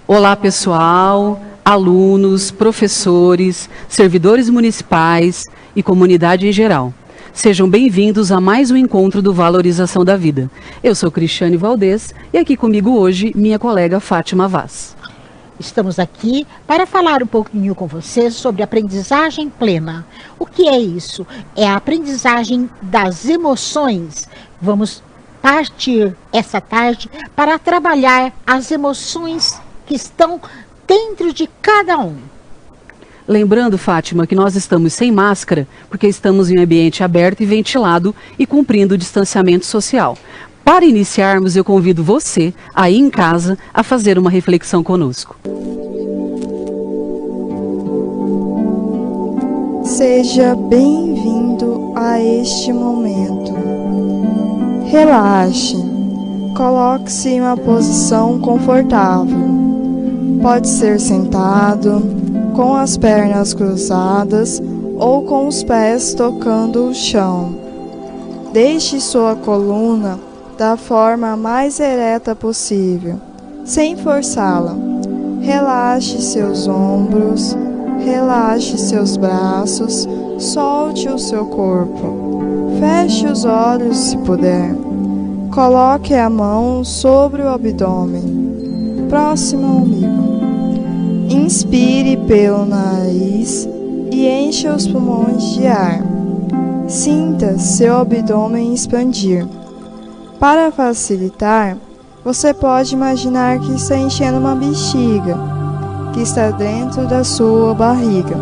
Olá, pessoal, alunos, professores, servidores municipais e comunidade em geral. Sejam bem-vindos a mais um encontro do Valorização da Vida. Eu sou Cristiane Valdez e aqui comigo hoje minha colega Fátima Vaz. Estamos aqui para falar um pouquinho com vocês sobre aprendizagem plena. O que é isso? É a aprendizagem das emoções. Vamos partir essa tarde para trabalhar as emoções que estão dentro de cada um. Lembrando, Fátima, que nós estamos sem máscara porque estamos em um ambiente aberto e ventilado e cumprindo o distanciamento social. Para iniciarmos, eu convido você, aí em casa, a fazer uma reflexão conosco. Seja bem-vindo a este momento. Relaxe. Coloque-se em uma posição confortável. Pode ser sentado, com as pernas cruzadas ou com os pés tocando o chão. Deixe sua coluna da forma mais ereta possível, sem forçá-la. Relaxe seus ombros, relaxe seus braços, solte o seu corpo. Feche os olhos se puder. Coloque a mão sobre o abdômen, próximo ao umbigo. Inspire pelo nariz e encha os pulmões de ar. Sinta seu abdômen expandir. Para facilitar, você pode imaginar que está enchendo uma bexiga, que está dentro da sua barriga.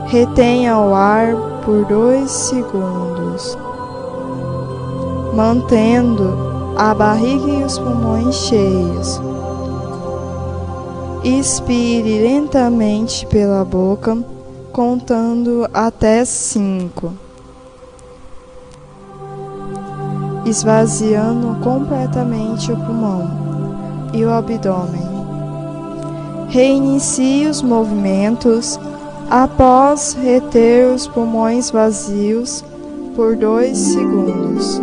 Retenha o ar por 2 segundos, mantendo a barriga e os pulmões cheios. Expire lentamente pela boca, contando até 5. Esvaziando completamente o pulmão e o abdômen. Reinicie os movimentos após reter os pulmões vazios por 2 segundos.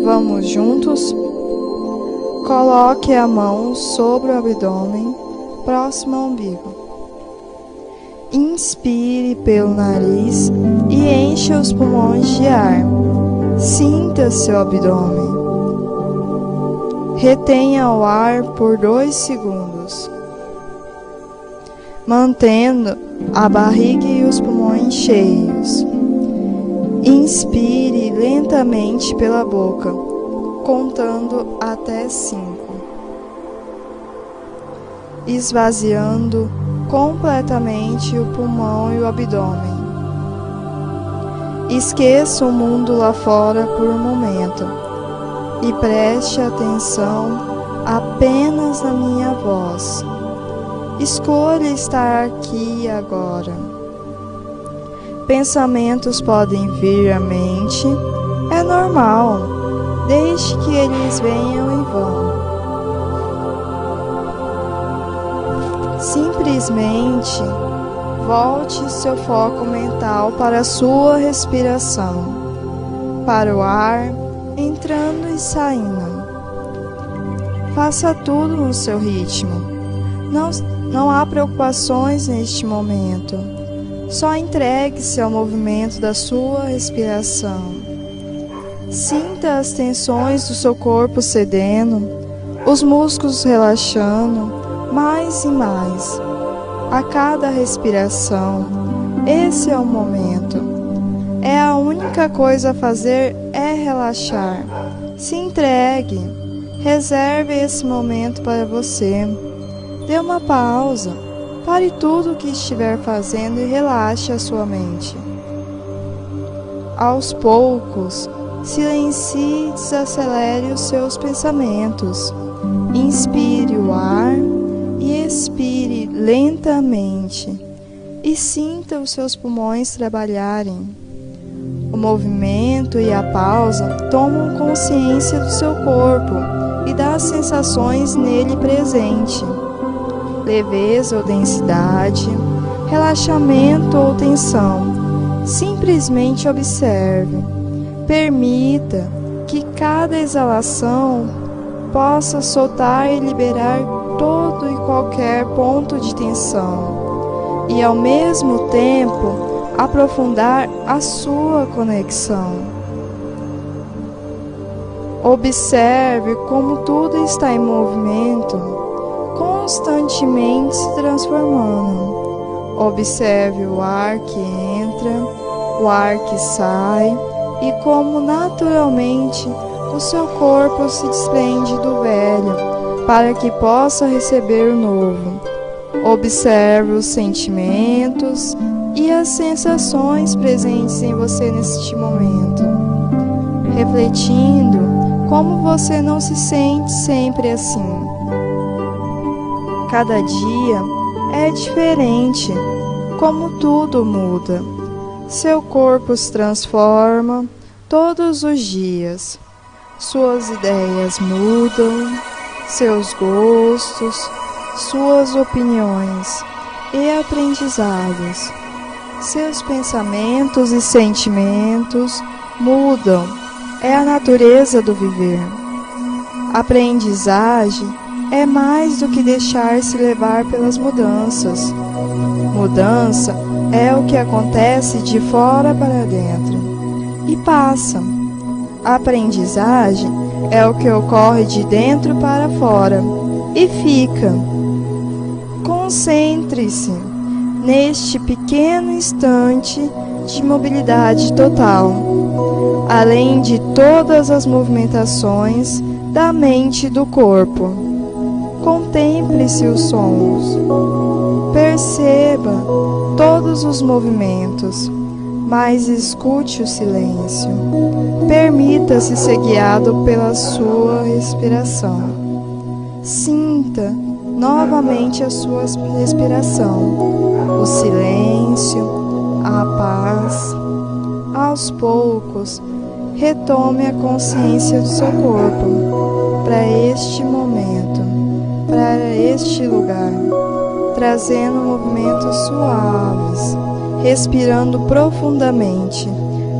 Vamos juntos? Coloque a mão sobre o abdômen, próximo ao umbigo. Inspire pelo nariz e encha os pulmões de ar. Sinta seu abdômen. Retenha o ar por 2 segundos, mantendo a barriga e os pulmões cheios. Inspire lentamente pela boca, contando até 5. Esvaziando completamente o pulmão e o abdômen. Esqueça o mundo lá fora por um momento e preste atenção apenas na minha voz. Escolha estar aqui e agora. Pensamentos podem vir à mente, é normal, deixe que eles venham e vão. Simplesmente volte seu foco mental para a sua respiração, para o ar entrando e saindo. Faça tudo no seu ritmo. Não há preocupações neste momento. Só entregue-se ao movimento da sua respiração. Sinta as tensões do seu corpo cedendo, os músculos relaxando mais e mais. A cada respiração, esse é o momento. É a única coisa a fazer é relaxar. Se entregue. Reserve esse momento para você. Dê uma pausa. Pare tudo o que estiver fazendo e relaxe a sua mente. Aos poucos, silencie e desacelere os seus pensamentos. Inspire o ar e expire lentamente. E sinta os seus pulmões trabalharem. O movimento e a pausa tomam consciência do seu corpo e das sensações nele presente. Leveza ou densidade, relaxamento ou tensão. Simplesmente observe. Permita que cada exalação possa soltar e liberar todo e qualquer ponto de tensão e, ao mesmo tempo, aprofundar a sua conexão. Observe como tudo está em movimento, constantemente se transformando. Observe o ar que entra, o ar que sai e como naturalmente o seu corpo se desprende do velho para que possa receber o novo. Observe os sentimentos e as sensações presentes em você neste momento, refletindo como você não se sente sempre assim. Cada dia é diferente, como tudo muda. Seu corpo se transforma todos os dias. Suas ideias mudam, seus gostos, suas opiniões e aprendizados. Seus pensamentos e sentimentos mudam. É a natureza do viver. Aprendizagem é mais do que deixar-se levar pelas mudanças. Mudança é o que acontece de fora para dentro e passa. Aprendizagem é o que ocorre de dentro para fora e fica. Concentre-se neste pequeno instante de mobilidade total, além de todas as movimentações da mente e do corpo. Contemple-se os sons. Perceba todos os movimentos, mas escute o silêncio. Permita-se ser guiado pela sua respiração. Sinta novamente a sua respiração, o silêncio, a paz. Aos poucos, retome a consciência do seu corpo para este momento, para este lugar, trazendo movimentos suaves, respirando profundamente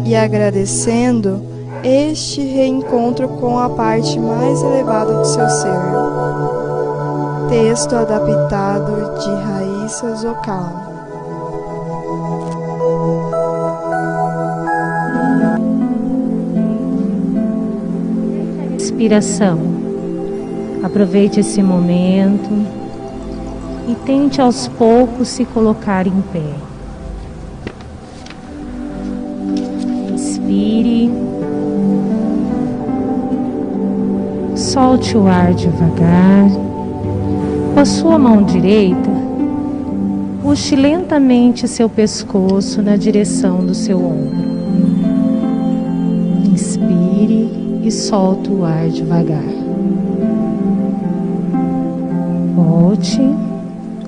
e agradecendo este reencontro com a parte mais elevada do seu ser. Texto adaptado de Raíssa Zocal. Respiração. Aproveite esse momento e tente aos poucos se colocar em pé. Inspire. Solte o ar devagar. Com a sua mão direita, puxe lentamente seu pescoço na direção do seu ombro. Inspire e solte o ar devagar. Volte.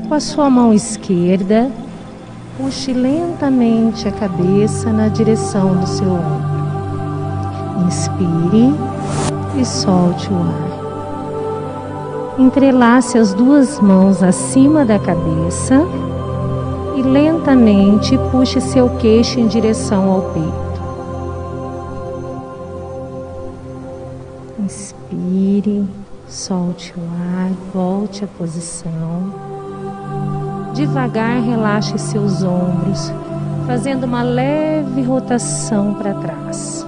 Com a sua mão esquerda, puxe lentamente a cabeça na direção do seu ombro. Inspire e solte o ar. Entrelace as duas mãos acima da cabeça e lentamente puxe seu queixo em direção ao peito. Inspire, solte o ar, volte à posição. Devagar relaxe seus ombros, fazendo uma leve rotação para trás.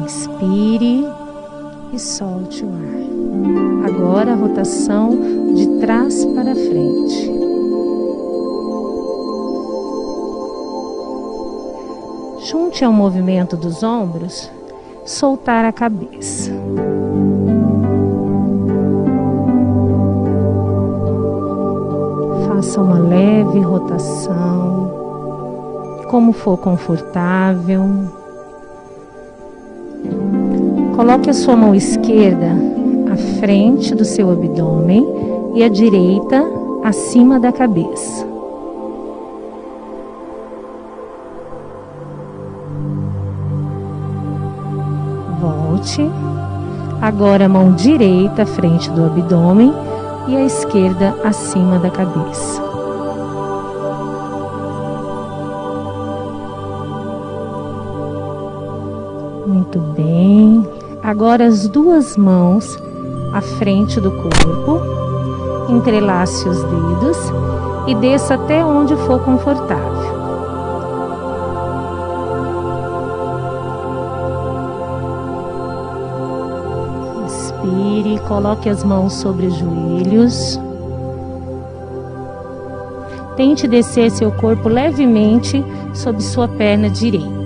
Inspire e solte o ar. Agora a rotação de trás para frente. Junte ao movimento dos ombros, soltar a cabeça. Faça uma leve rotação, como for confortável. Coloque a sua mão esquerda à frente do seu abdômen e a direita acima da cabeça. Volte. Agora a mão direita à frente do abdômen e a esquerda acima da cabeça. Muito bem. Agora as duas mãos à frente do corpo. Entrelace os dedos e desça até onde for confortável. Inspire, coloque as mãos sobre os joelhos. Tente descer seu corpo levemente sobre sua perna direita.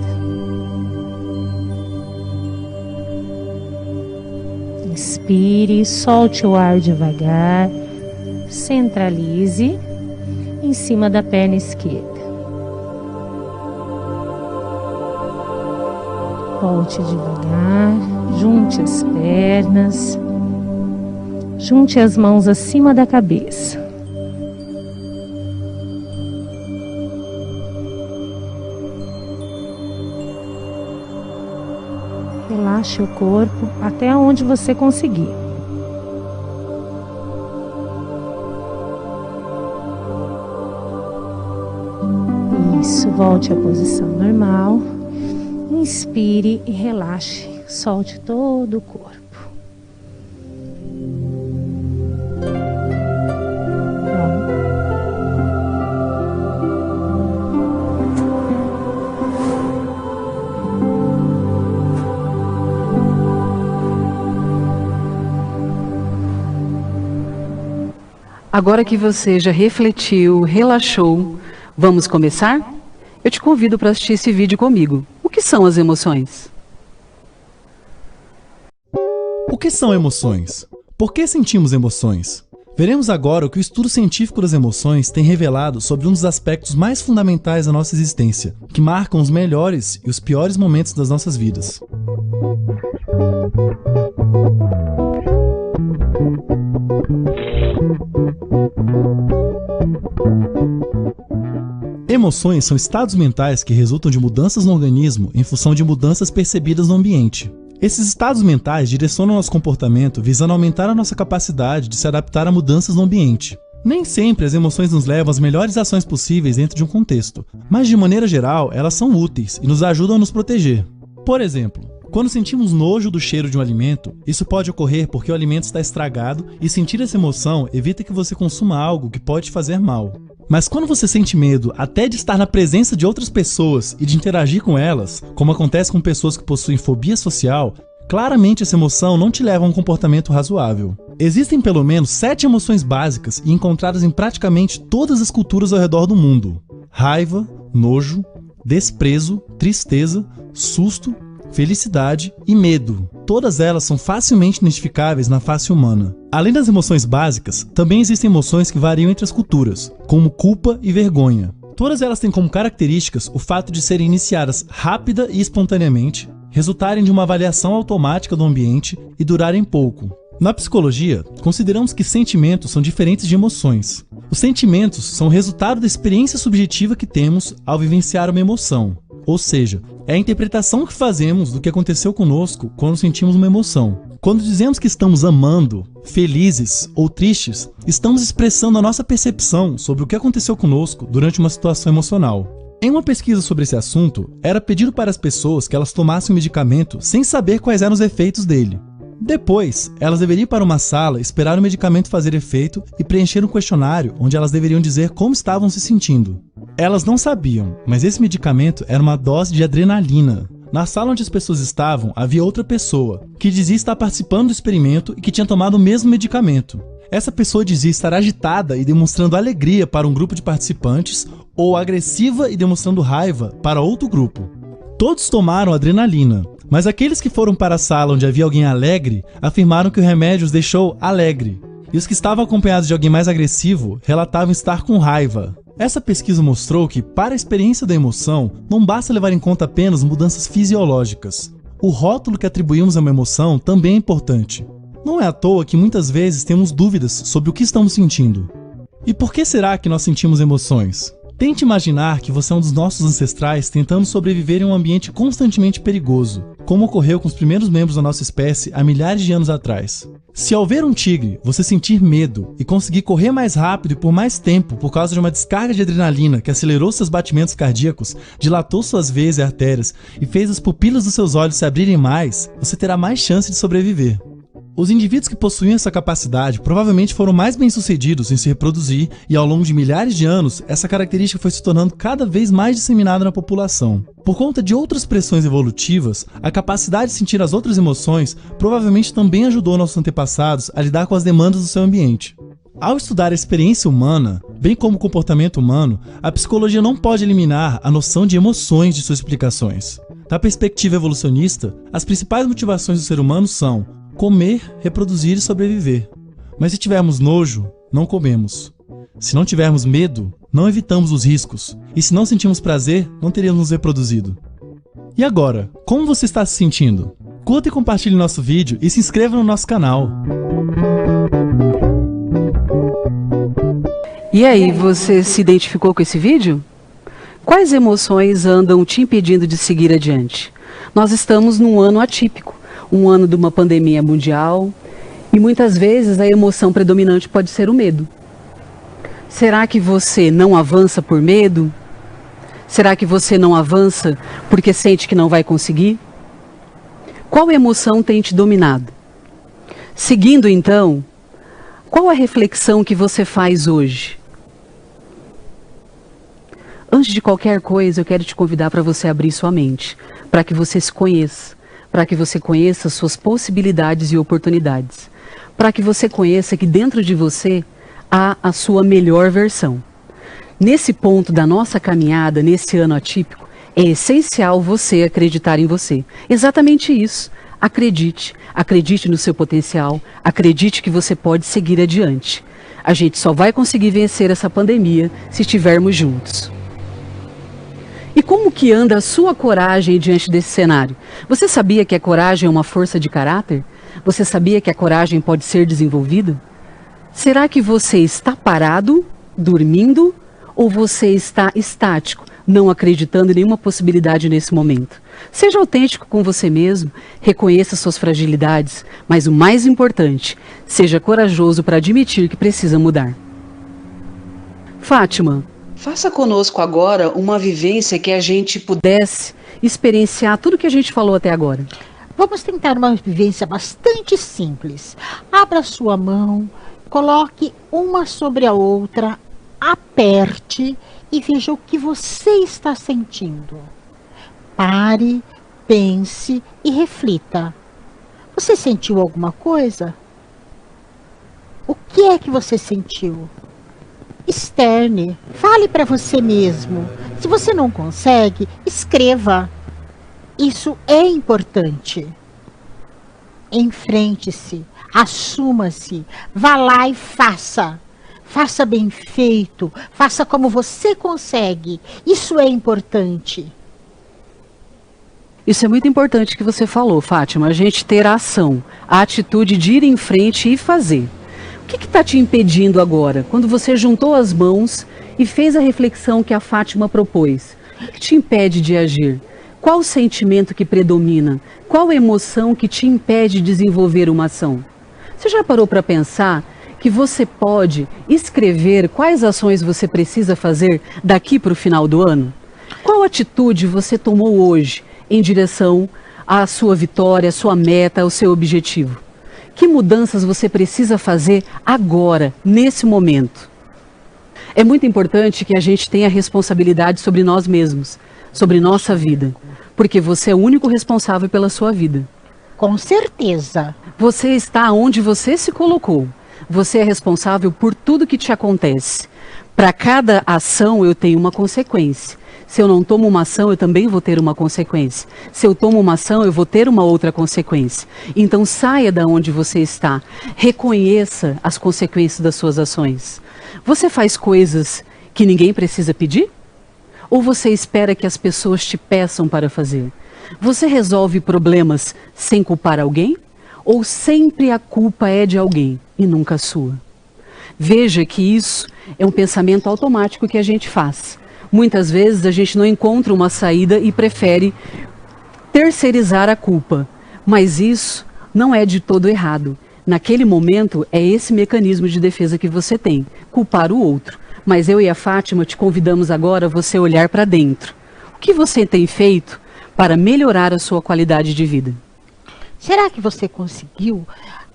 Inspire, solte o ar devagar, centralize em cima da perna esquerda. Volte devagar, junte as pernas, junte as mãos acima da cabeça. Relaxe o corpo até onde você conseguir. Isso, volte à posição normal. Inspire e relaxe. Solte todo o corpo. Agora que você já refletiu, relaxou, vamos começar? Eu te convido para assistir esse vídeo comigo. O que são as emoções? O que são emoções? Por que sentimos emoções? Veremos agora o que o estudo científico das emoções tem revelado sobre um dos aspectos mais fundamentais da nossa existência, que marcam os melhores e os piores momentos das nossas vidas. Emoções são estados mentais que resultam de mudanças no organismo em função de mudanças percebidas no ambiente. Esses estados mentais direcionam nosso comportamento visando aumentar a nossa capacidade de se adaptar a mudanças no ambiente. Nem sempre as emoções nos levam às melhores ações possíveis dentro de um contexto, mas de maneira geral elas são úteis e nos ajudam a nos proteger. Por exemplo, quando sentimos nojo do cheiro de um alimento, isso pode ocorrer porque o alimento está estragado e sentir essa emoção evita que você consuma algo que pode te fazer mal. Mas quando você sente medo até de estar na presença de outras pessoas e de interagir com elas, como acontece com pessoas que possuem fobia social, claramente essa emoção não te leva a um comportamento razoável. Existem pelo menos 7 emoções básicas e encontradas em praticamente todas as culturas ao redor do mundo: raiva, nojo, desprezo, tristeza, susto, felicidade e medo. Todas elas são facilmente identificáveis na face humana. Além das emoções básicas, também existem emoções que variam entre as culturas, como culpa e vergonha. Todas elas têm como características o fato de serem iniciadas rápida e espontaneamente, resultarem de uma avaliação automática do ambiente e durarem pouco. Na psicologia, consideramos que sentimentos são diferentes de emoções. Os sentimentos são o resultado da experiência subjetiva que temos ao vivenciar uma emoção. Ou seja, é a interpretação que fazemos do que aconteceu conosco quando sentimos uma emoção. Quando dizemos que estamos amando, felizes ou tristes, estamos expressando a nossa percepção sobre o que aconteceu conosco durante uma situação emocional. Em uma pesquisa sobre esse assunto, era pedido para as pessoas que elas tomassem o medicamento sem saber quais eram os efeitos dele. Depois, elas deveriam ir para uma sala, esperar o medicamento fazer efeito e preencher um questionário onde elas deveriam dizer como estavam se sentindo. Elas não sabiam, mas esse medicamento era uma dose de adrenalina. Na sala onde as pessoas estavam, havia outra pessoa, que dizia estar participando do experimento e que tinha tomado o mesmo medicamento. Essa pessoa dizia estar agitada e demonstrando alegria para um grupo de participantes, ou agressiva e demonstrando raiva para outro grupo. Todos tomaram adrenalina, mas aqueles que foram para a sala onde havia alguém alegre afirmaram que o remédio os deixou alegre, e os que estavam acompanhados de alguém mais agressivo relatavam estar com raiva. Essa pesquisa mostrou que, para a experiência da emoção, não basta levar em conta apenas mudanças fisiológicas. O rótulo que atribuímos a uma emoção também é importante. Não é à toa que muitas vezes temos dúvidas sobre o que estamos sentindo. E por que será que nós sentimos emoções? Tente imaginar que você é um dos nossos ancestrais tentando sobreviver em um ambiente constantemente perigoso, como ocorreu com os primeiros membros da nossa espécie há milhares de anos atrás. Se ao ver um tigre, você sentir medo e conseguir correr mais rápido e por mais tempo por causa de uma descarga de adrenalina que acelerou seus batimentos cardíacos, dilatou suas veias e artérias e fez as pupilas dos seus olhos se abrirem mais, você terá mais chance de sobreviver. Os indivíduos que possuíam essa capacidade provavelmente foram mais bem-sucedidos em se reproduzir e ao longo de milhares de anos, essa característica foi se tornando cada vez mais disseminada na população. Por conta de outras pressões evolutivas, a capacidade de sentir as outras emoções provavelmente também ajudou nossos antepassados a lidar com as demandas do seu ambiente. Ao estudar a experiência humana, bem como o comportamento humano, a psicologia não pode eliminar a noção de emoções de suas explicações. Da perspectiva evolucionista, as principais motivações do ser humano são comer, reproduzir e sobreviver. Mas se tivermos nojo, não comemos. Se não tivermos medo, não evitamos os riscos. E se não sentimos prazer, não teríamos nos reproduzido. E agora, como você está se sentindo? Curta e compartilhe nosso vídeo e se inscreva no nosso canal. E aí, você se identificou com esse vídeo? Quais emoções andam te impedindo de seguir adiante? Nós estamos num ano atípico. Um ano de uma pandemia mundial, e muitas vezes a emoção predominante pode ser o medo. Será que você não avança por medo? Será que você não avança porque sente que não vai conseguir? Qual emoção tem te dominado? Seguindo então, qual a reflexão que você faz hoje? Antes de qualquer coisa, eu quero te convidar para você abrir sua mente, para que você se conheça. Para que você conheça suas possibilidades e oportunidades. Para que você conheça que dentro de você há a sua melhor versão. Nesse ponto da nossa caminhada, nesse ano atípico, é essencial você acreditar em você. Exatamente isso. Acredite. Acredite no seu potencial. Acredite que você pode seguir adiante. A gente só vai conseguir vencer essa pandemia se estivermos juntos. E como que anda a sua coragem diante desse cenário? Você sabia que a coragem é uma força de caráter? Você sabia que a coragem pode ser desenvolvida? Será que você está parado, dormindo, ou você está estático, não acreditando em nenhuma possibilidade nesse momento? Seja autêntico com você mesmo, reconheça suas fragilidades, mas o mais importante, seja corajoso para admitir que precisa mudar. Fátima, faça conosco agora uma vivência que a gente pudesse experienciar tudo que a gente falou até agora. Vamos tentar uma vivência bastante simples. Abra sua mão, coloque uma sobre a outra, aperte e veja o que você está sentindo. Pare, pense e reflita. Você sentiu alguma coisa? O que é que você sentiu? Externe, fale para você mesmo. Se você não consegue, escreva. Isso é importante. Enfrente-se, assuma-se, vá lá e faça. Faça bem feito, faça como você consegue. Isso é importante. Isso é muito importante que você falou, Fátima. A gente ter a ação, a atitude de ir em frente e fazer. O que está te impedindo agora, quando você juntou as mãos e fez a reflexão que a Fátima propôs? O que te impede de agir? Qual o sentimento que predomina? Qual a emoção que te impede de desenvolver uma ação? Você já parou para pensar que você pode escrever quais ações você precisa fazer daqui para o final do ano? Qual atitude você tomou hoje em direção à sua vitória, à sua meta, ao seu objetivo? Que mudanças você precisa fazer agora, nesse momento? É muito importante que a gente tenha responsabilidade sobre nós mesmos, sobre nossa vida, porque você é o único responsável pela sua vida. Com certeza. Você está onde você se colocou. Você é responsável por tudo que te acontece. Para cada ação eu tenho uma consequência. Se eu não tomo uma ação, eu também vou ter uma consequência. Se eu tomo uma ação, eu vou ter uma outra consequência. Então saia da onde você está. Reconheça as consequências das suas ações. Você faz coisas que ninguém precisa pedir? Ou você espera que as pessoas te peçam para fazer? Você resolve problemas sem culpar alguém? Ou sempre a culpa é de alguém e nunca sua? Veja que isso é um pensamento automático que a gente faz. Muitas vezes a gente não encontra uma saída e prefere terceirizar a culpa. Mas isso não é de todo errado. Naquele momento, é esse mecanismo de defesa que você tem, culpar o outro. Mas eu e a Fátima te convidamos agora a você olhar para dentro. O que você tem feito para melhorar a sua qualidade de vida? Será que você conseguiu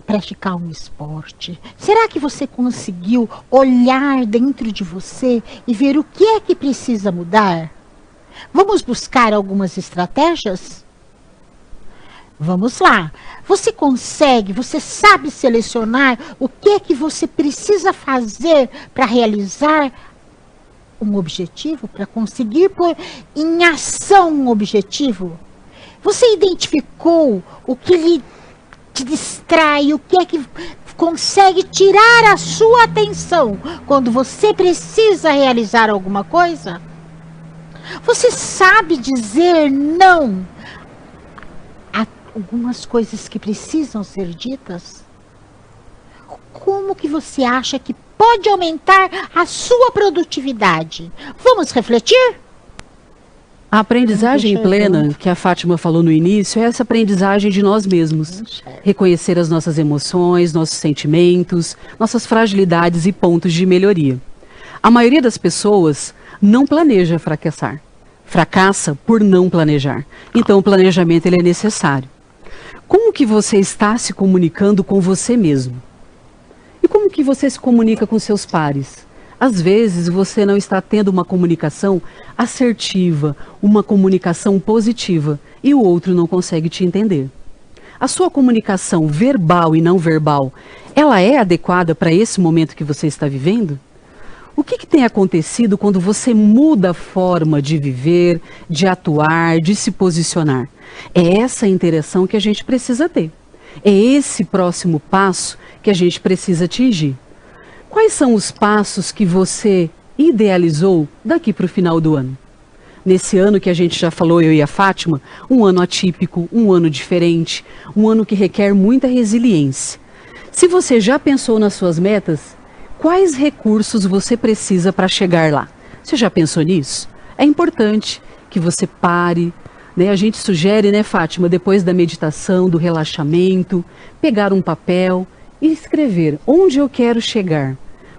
praticar um esporte? Será que você conseguiu olhar dentro de você e ver o que é que precisa mudar? Vamos buscar algumas estratégias? Vamos lá. Você consegue, você sabe selecionar o que é que você precisa fazer para realizar um objetivo, para conseguir pôr em ação um objetivo? Você identificou o que te distrai, o que é que consegue tirar a sua atenção quando você precisa realizar alguma coisa? Você sabe dizer não a algumas coisas que precisam ser ditas? Como que você acha que pode aumentar a sua produtividade? Vamos refletir? A aprendizagem plena que a Fátima falou no início é essa aprendizagem de nós mesmos. Reconhecer as nossas emoções, nossos sentimentos, nossas fragilidades e pontos de melhoria. A maioria das pessoas não planeja fracassar. Fracassa por não planejar. Então o planejamento ele é necessário. Como que você está se comunicando com você mesmo? E como que você se comunica com seus pares? Às vezes você não está tendo uma comunicação assertiva, uma comunicação positiva, e o outro não consegue te entender. A sua comunicação verbal e não verbal, ela é adequada para esse momento que você está vivendo? O que tem acontecido quando você muda a forma de viver, de atuar, de se posicionar? É essa interação que a gente precisa ter. É esse próximo passo que a gente precisa atingir. Quais são os passos que você idealizou daqui para o final do ano? Nesse ano que a gente já falou, eu e a Fátima, um ano atípico, um ano diferente, um ano que requer muita resiliência. Se você já pensou nas suas metas, quais recursos você precisa para chegar lá? Você já pensou nisso? É importante que você pare, né? A gente sugere, né, Fátima, depois da meditação, do relaxamento, pegar um papel e escrever onde eu quero chegar.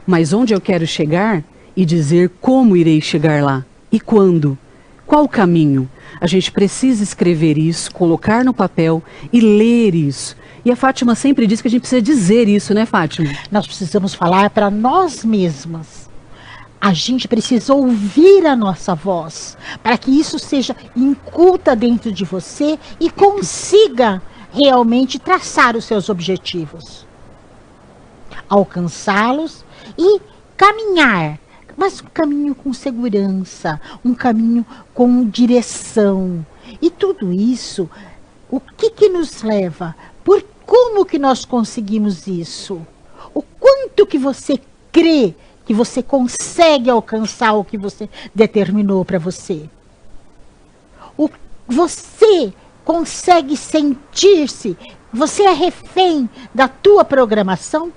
Mas onde eu quero chegar e dizer como irei chegar lá e quando. Qual o caminho? A gente precisa escrever isso, colocar no papel e ler isso. E a Fátima sempre diz que a gente precisa dizer isso, né, Fátima? Nós precisamos falar para nós mesmas. A gente precisa ouvir a nossa voz, para que isso seja inculta dentro de você e consiga realmente traçar os seus objetivos, alcançá-los e caminhar, mas um caminho com segurança, um caminho com direção. E tudo isso, o que nos leva? Como que nós conseguimos isso? O quanto que você crê que você consegue alcançar o que você determinou para você? Você consegue sentir-se? Você é refém da tua programação?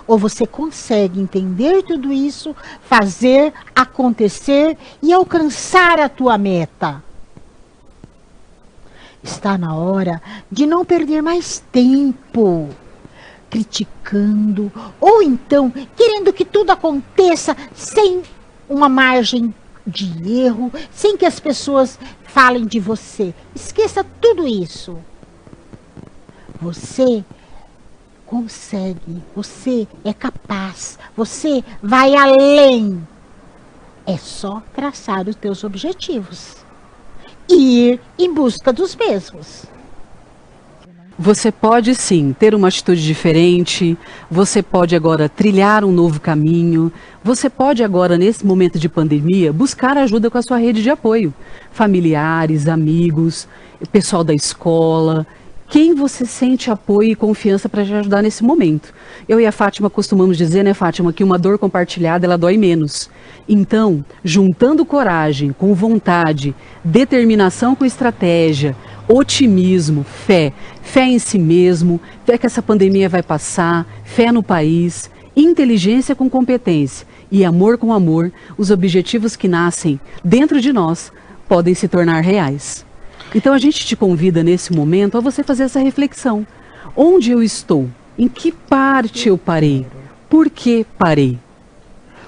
Ou você consegue entender tudo isso, fazer acontecer e alcançar a tua meta? Está na hora de não perder mais tempo criticando, ou então querendo que tudo aconteça sem uma margem de erro, sem que as pessoas falem de você. Esqueça tudo isso. Você consegue, você é capaz, você vai além. É só traçar os teus objetivos e ir em busca dos mesmos. Você pode sim ter uma atitude diferente, você pode agora trilhar um novo caminho, você pode agora, nesse momento de pandemia, buscar ajuda com a sua rede de apoio. Familiares, amigos, pessoal da escola, quem você sente apoio e confiança para te ajudar nesse momento. Eu e a Fátima costumamos dizer, né, Fátima, que uma dor compartilhada, ela dói menos. Então, juntando coragem com vontade, determinação com estratégia, otimismo, fé em si mesmo, fé que essa pandemia vai passar, fé no país, inteligência com competência e amor com amor, os objetivos que nascem dentro de nós podem se tornar reais. Então a gente te convida nesse momento a você fazer essa reflexão. Onde eu estou? Em que parte eu parei? Por que parei?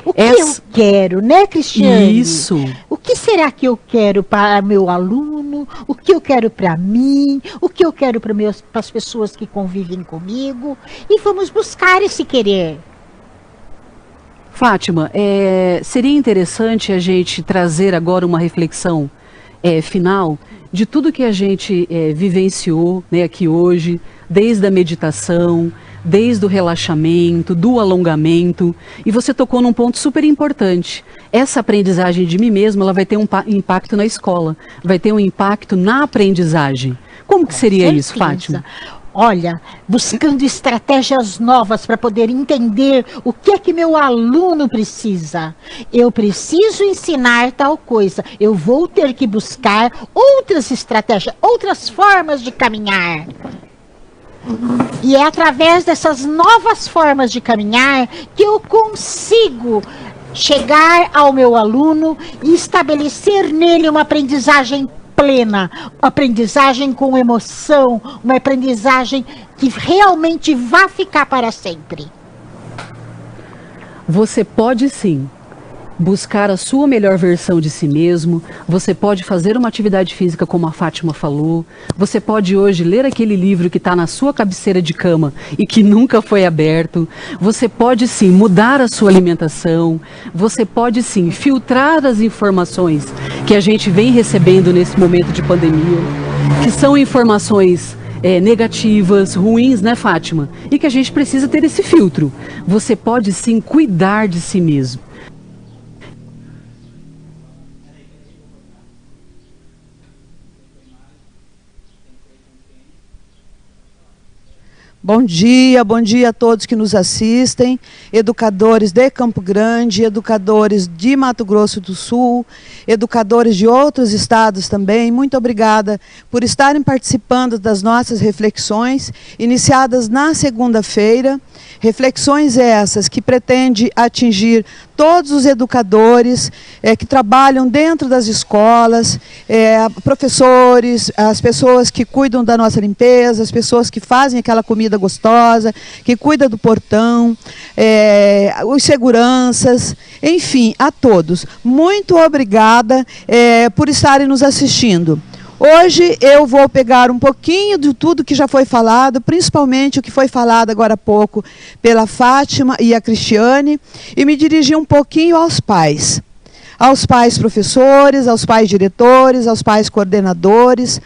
O que eu quero, né, Cristiane? Isso. O que será que eu quero para meu aluno? O que eu quero para mim? O que eu quero para as pessoas que convivem comigo? E vamos buscar esse querer. Fátima, seria interessante a gente trazer agora uma reflexão final de tudo que a gente vivenciou, né, aqui hoje, desde a meditação, desde o relaxamento, do alongamento, e você tocou num ponto super importante. Essa aprendizagem de mim mesma, ela vai ter um impacto na escola, vai ter um impacto na aprendizagem. Como que seria isso, Fátima? Olha, buscando estratégias novas para poder entender o que é que meu aluno precisa. Eu preciso ensinar tal coisa. Eu vou ter que buscar outras estratégias, outras formas de caminhar. E é através dessas novas formas de caminhar que eu consigo chegar ao meu aluno e estabelecer nele uma aprendizagem plena, uma aprendizagem com emoção, uma aprendizagem que realmente vai ficar para sempre. Você pode sim buscar a sua melhor versão de si mesmo, você pode fazer uma atividade física como a Fátima falou, você pode hoje ler aquele livro que está na sua cabeceira de cama e que nunca foi aberto, você pode sim mudar a sua alimentação, você pode sim filtrar as informações que a gente vem recebendo nesse momento de pandemia, que são informações negativas, ruins, né, Fátima? E que a gente precisa ter esse filtro. Você pode sim cuidar de si mesmo. Bom dia a todos que nos assistem, educadores de Campo Grande, educadores de Mato Grosso do Sul, educadores de outros estados também. Muito obrigada por estarem participando das nossas reflexões, iniciadas na segunda-feira. Reflexões essas que pretendem atingir todos os educadores que trabalham dentro das escolas, professores, as pessoas que cuidam da nossa limpeza, as pessoas que fazem aquela comida gostosa, que cuidam do portão, os seguranças, enfim, a todos. Muito obrigada por estarem nos assistindo. Hoje eu vou pegar um pouquinho de tudo que já foi falado, principalmente o que foi falado agora há pouco pela Fátima e a Cristiane, e me dirigir um pouquinho aos pais professores, aos pais diretores, aos pais coordenadores,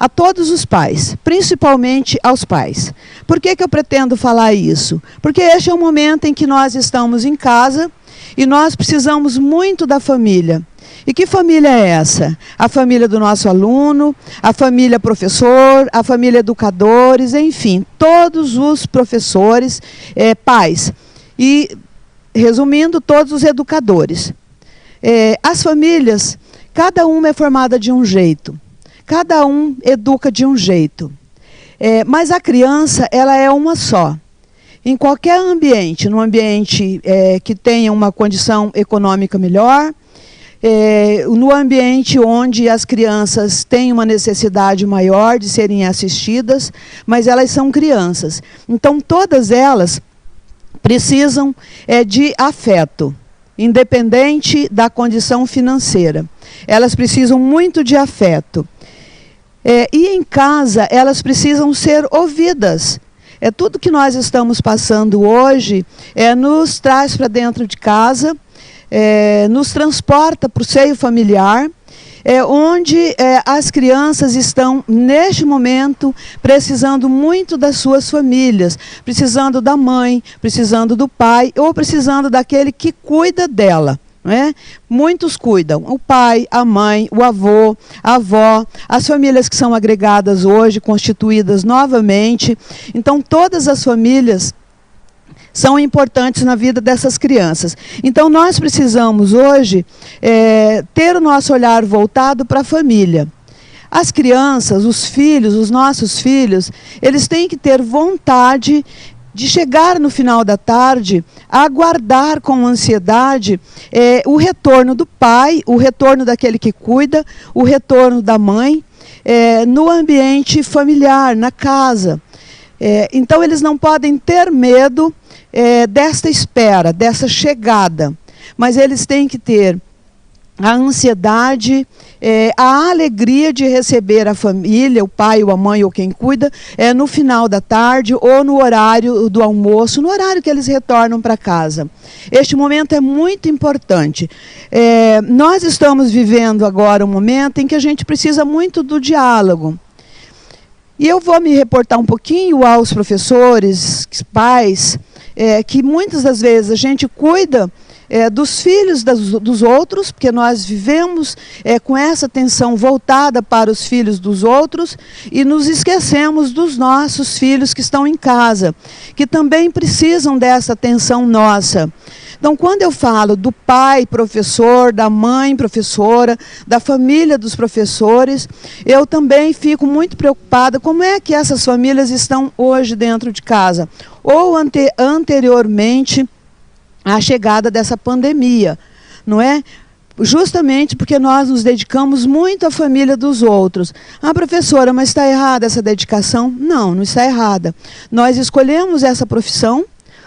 a todos os pais, principalmente aos pais. Por que eu pretendo falar isso? Porque este é o momento em que nós estamos em casa e nós precisamos muito da família. E que família é essa? A família do nosso aluno, a família professor, a família educadores, enfim, todos os professores, pais. E, resumindo, todos os educadores. As famílias, cada uma é formada de um jeito, cada um educa de um jeito. Mas a criança, ela é uma só. Em qualquer ambiente, num ambiente que tenha uma condição econômica melhor, no ambiente onde as crianças têm uma necessidade maior de serem assistidas, mas elas são crianças. Então, todas elas precisam de afeto, independente da condição financeira. Elas precisam muito de afeto. E em casa, elas precisam ser ouvidas. Tudo que nós estamos passando hoje nos traz para dentro de casa, nos transporta para o seio familiar, onde as crianças estão, neste momento, precisando muito das suas famílias, precisando da mãe, precisando do pai, ou precisando daquele que cuida dela. Muitos cuidam, o pai, a mãe, o avô, a avó, as famílias que são agregadas hoje, constituídas novamente. Então, todas as famílias são importantes na vida dessas crianças. Então, nós precisamos hoje ter o nosso olhar voltado para a família. As crianças, os filhos, os nossos filhos, eles têm que ter vontade de chegar no final da tarde, aguardar com ansiedade o retorno do pai, o retorno daquele que cuida, o retorno da mãe, no ambiente familiar, na casa. Então eles não podem ter medo desta espera, dessa chegada, mas eles têm que ter a ansiedade, a alegria de receber a família, o pai ou a mãe ou quem cuida, no final da tarde ou no horário do almoço, no horário que eles retornam para casa. Este momento é muito importante. Nós estamos vivendo agora um momento em que a gente precisa muito do diálogo. E eu vou me reportar um pouquinho aos professores, pais, que muitas das vezes a gente cuida dos filhos dos outros, porque nós vivemos com essa atenção voltada para os filhos dos outros e nos esquecemos dos nossos filhos que estão em casa, que também precisam dessa atenção nossa. Então, quando eu falo do pai professor, da mãe professora, da família dos professores, eu também fico muito preocupada como é que essas famílias estão hoje dentro de casa, ou anteriormente à chegada dessa pandemia, não é? Justamente porque nós nos dedicamos muito à família dos outros. Ah, professora, mas está errada essa dedicação? Não, não está errada. Nós escolhemos essa profissão,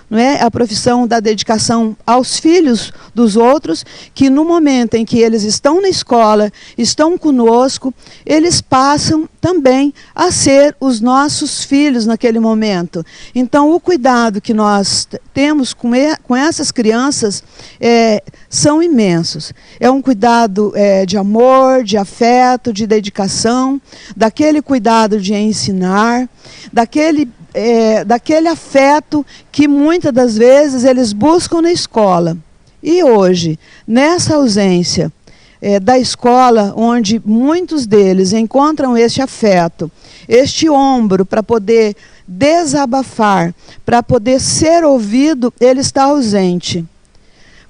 não é? A profissão da dedicação aos filhos dos outros, que no momento em que eles estão na escola, estão conosco, eles passam também a ser os nossos filhos naquele momento. Então, o cuidado que nós temos com essas crianças são imensos. É um cuidado de amor, de afeto, de dedicação, daquele cuidado de ensinar, daquele afeto que muitas das vezes eles buscam na escola. E hoje, nessa ausência da escola, onde muitos deles encontram este afeto, este ombro para poder desabafar, para poder ser ouvido, ele está ausente.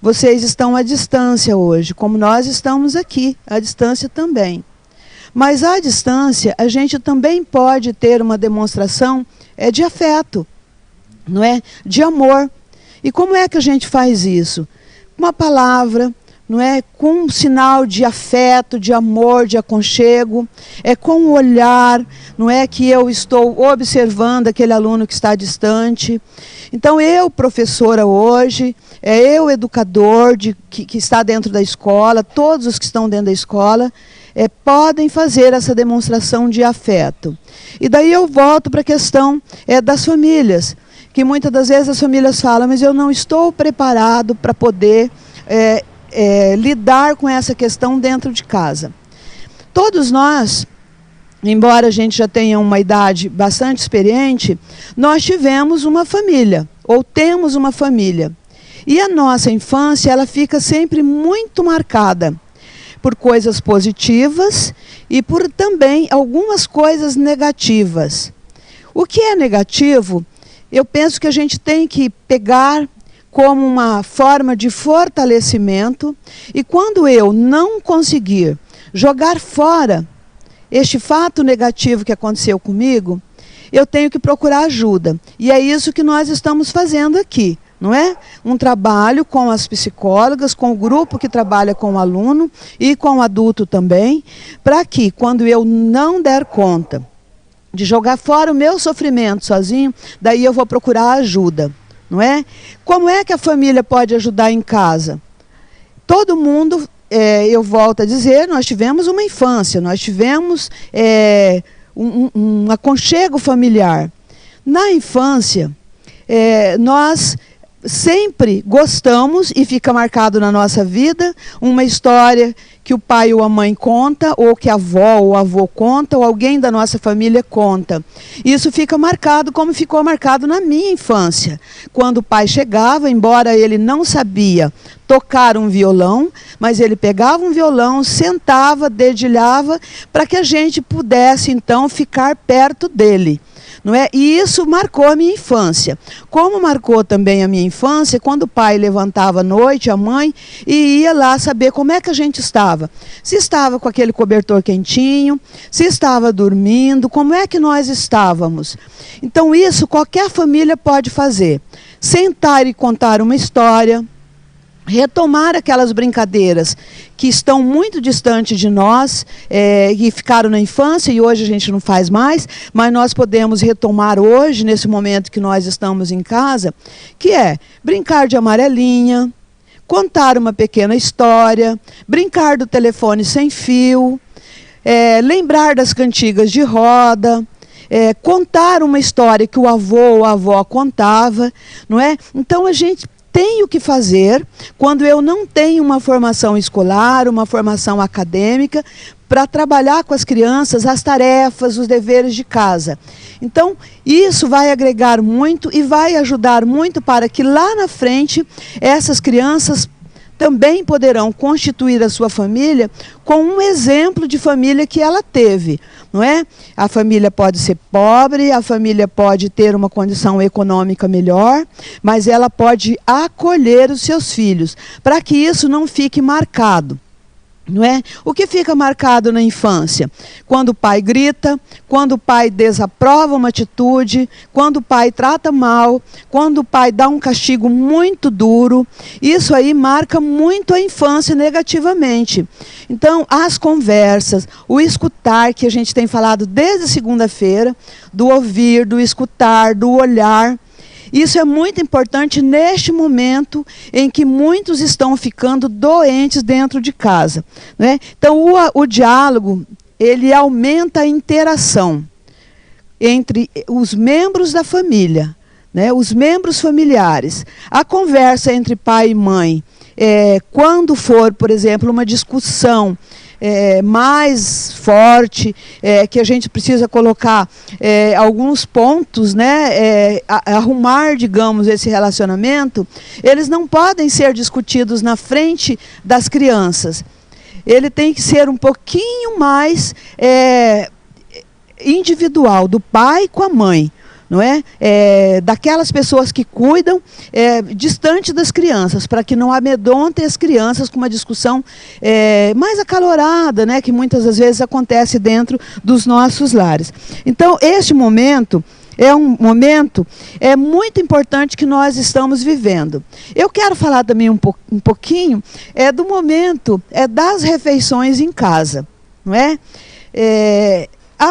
Vocês estão à distância hoje, como nós estamos aqui, à distância também. Mas à distância, a gente também pode ter uma demonstração de afeto, não é? De amor. E como é que a gente faz isso? Com uma palavra, não é? Com um sinal de afeto, de amor, de aconchego, com o olhar, não é? Que eu estou observando aquele aluno que está distante. Então eu, professora hoje, eu, educador que está dentro da escola, todos os que estão dentro da escola, podem fazer essa demonstração de afeto. E daí eu volto para a questão das famílias, que muitas das vezes as famílias falam, mas eu não estou preparado para poder lidar com essa questão dentro de casa. Todos nós, embora a gente já tenha uma idade bastante experiente, nós tivemos uma família, ou temos uma família. E a nossa infância, ela fica sempre muito marcada por coisas positivas e por também algumas coisas negativas. O que é negativo, eu penso que a gente tem que pegar como uma forma de fortalecimento, e quando eu não conseguir jogar fora este fato negativo que aconteceu comigo, eu tenho que procurar ajuda. E é isso que nós estamos fazendo aqui. Não é? Um trabalho com as psicólogas, com o grupo que trabalha com o aluno e com o adulto também, para que quando eu não der conta de jogar fora o meu sofrimento sozinho, daí eu vou procurar ajuda, não é? Como é que a família pode ajudar em casa? Todo mundo, eu volto a dizer, nós tivemos uma infância, nós tivemos um aconchego familiar. Na infância, nós sempre gostamos, e fica marcado na nossa vida, uma história que o pai ou a mãe conta, ou que a avó ou o avô conta, ou alguém da nossa família conta. Isso fica marcado como ficou marcado na minha infância. Quando o pai chegava, embora ele não sabia tocar um violão, mas ele pegava um violão, sentava, dedilhava, para que a gente pudesse então ficar perto dele. Não é? E isso marcou a minha infância. Como marcou também a minha infância, quando o pai levantava à noite, a mãe, e ia lá saber como é que a gente estava. Se estava com aquele cobertor quentinho, se estava dormindo, como é que nós estávamos. Então isso qualquer família pode fazer. Sentar e contar uma história, retomar aquelas brincadeiras que estão muito distantes de nós, que ficaram na infância e hoje a gente não faz mais, mas nós podemos retomar hoje, nesse momento que nós estamos em casa, que é brincar de amarelinha, contar uma pequena história, brincar do telefone sem fio, lembrar das cantigas de roda, contar uma história que o avô ou a avó contava, não é? Então a gente tem o que fazer quando eu não tenho uma formação escolar, uma formação acadêmica, para trabalhar com as crianças as tarefas, os deveres de casa. Então, isso vai agregar muito e vai ajudar muito para que lá na frente essas crianças também poderão constituir a sua família com um exemplo de família que ela teve, não é? A família pode ser pobre, a família pode ter uma condição econômica melhor, mas ela pode acolher os seus filhos, para que isso não fique marcado. Não é? O que fica marcado na infância? Quando o pai grita, quando o pai desaprova uma atitude, quando o pai trata mal, quando o pai dá um castigo muito duro, isso aí marca muito a infância negativamente. Então, as conversas, o escutar, que a gente tem falado desde segunda-feira, do ouvir, do escutar, do olhar, isso é muito importante neste momento em que muitos estão ficando doentes dentro de casa, né? Então, o diálogo, ele aumenta a interação entre os membros da família, né? Os membros familiares. A conversa entre pai e mãe, quando for, por exemplo, uma discussão mais forte, que a gente precisa colocar alguns pontos, né, arrumar, digamos, esse relacionamento, eles não podem ser discutidos na frente das crianças. Ele tem que ser um pouquinho mais individual, do pai com a mãe. Não é? Daquelas pessoas que cuidam distante das crianças, para que não amedrontem as crianças com uma discussão mais acalorada, né, que muitas das vezes acontece dentro dos nossos lares. Então, este momento é um momento muito importante que nós estamos vivendo. Eu quero falar também um pouquinho do momento das refeições em casa, não é?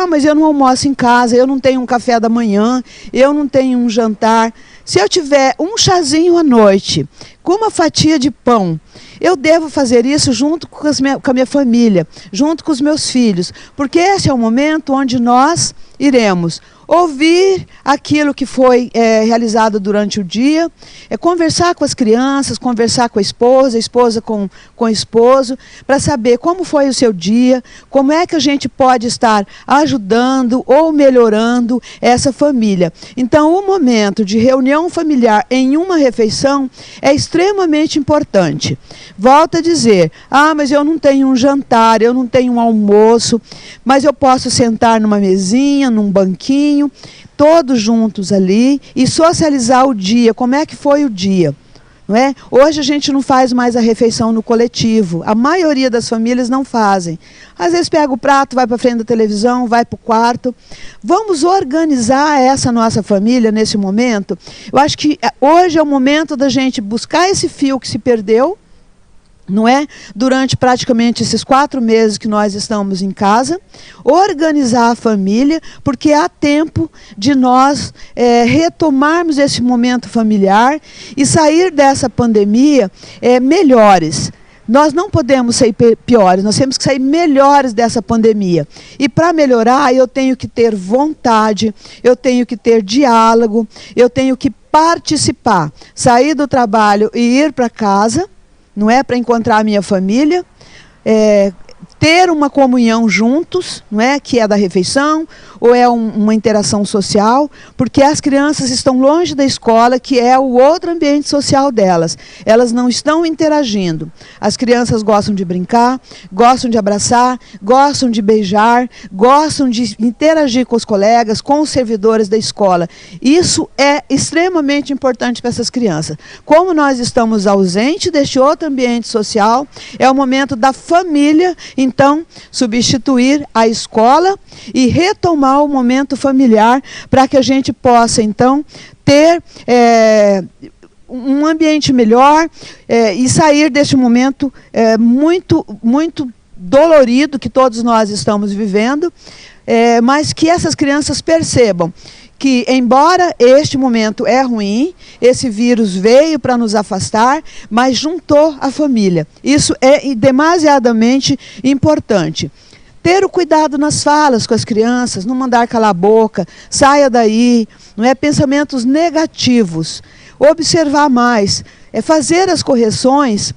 Mas eu não almoço em casa, eu não tenho um café da manhã, eu não tenho um jantar. Se eu tiver um chazinho à noite, com uma fatia de pão, eu devo fazer isso junto com a minha família, junto com os meus filhos, porque esse é o momento onde nós iremos ouvir aquilo que foi realizado durante o dia, conversar com as crianças, conversar com a esposa com o esposo, para saber como foi o seu dia, como é que a gente pode estar ajudando ou melhorando essa família. Então, o momento de reunião familiar em uma refeição é extremamente importante. Volto a dizer, mas eu não tenho um jantar, eu não tenho um almoço, mas eu posso sentar numa mesinha, num banquinho, todos juntos ali e socializar o dia, como é que foi o dia, não é? Hoje a gente não faz mais a refeição no coletivo, a maioria das famílias não fazem. Às vezes pega o prato, vai para frente da televisão, vai para o quarto. Vamos organizar essa nossa família nesse momento. Eu acho que hoje é o momento da gente buscar esse fio que se perdeu, não é? Durante praticamente esses 4 meses que nós estamos em casa, organizar a família, porque há tempo de nós retomarmos esse momento familiar e sair dessa pandemia melhores. Nós não podemos sair piores, nós temos que sair melhores dessa pandemia. E para melhorar, eu tenho que ter vontade, eu tenho que ter diálogo, eu tenho que participar, sair do trabalho e ir para casa, não é, para encontrar a minha família, ter uma comunhão juntos, não é, que é da refeição, ou é uma interação social, porque as crianças estão longe da escola, que é o outro ambiente social delas. Elas não estão interagindo. As crianças gostam de brincar, gostam de abraçar, gostam de beijar, gostam de interagir com os colegas, com os servidores da escola. Isso é extremamente importante para essas crianças. Como nós estamos ausentes deste outro ambiente social, é o momento da família, então, substituir a escola e retomar o momento familiar para que a gente possa, então, ter um ambiente melhor e sair deste momento muito, muito dolorido que todos nós estamos vivendo, mas que essas crianças percebam que, embora este momento é ruim, esse vírus veio para nos afastar, mas juntou a família. Isso é demasiadamente importante. Ter o cuidado nas falas com as crianças, não mandar calar a boca, saia daí, não é pensamentos negativos. Observar mais, fazer as correções,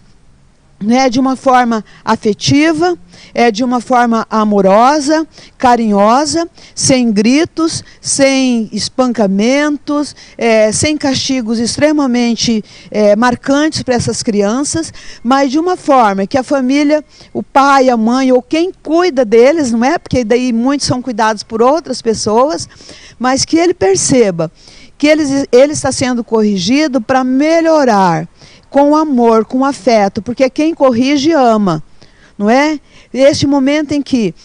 né, de uma forma afetiva, de uma forma amorosa, carinhosa, sem gritos, sem espancamentos, sem castigos extremamente marcantes para essas crianças, mas de uma forma que a família, o pai, a mãe ou quem cuida deles, não é? Porque daí muitos são cuidados por outras pessoas, mas que ele perceba que ele está sendo corrigido para melhorar, com amor, com afeto, porque quem corrige ama, não é? Este momento em que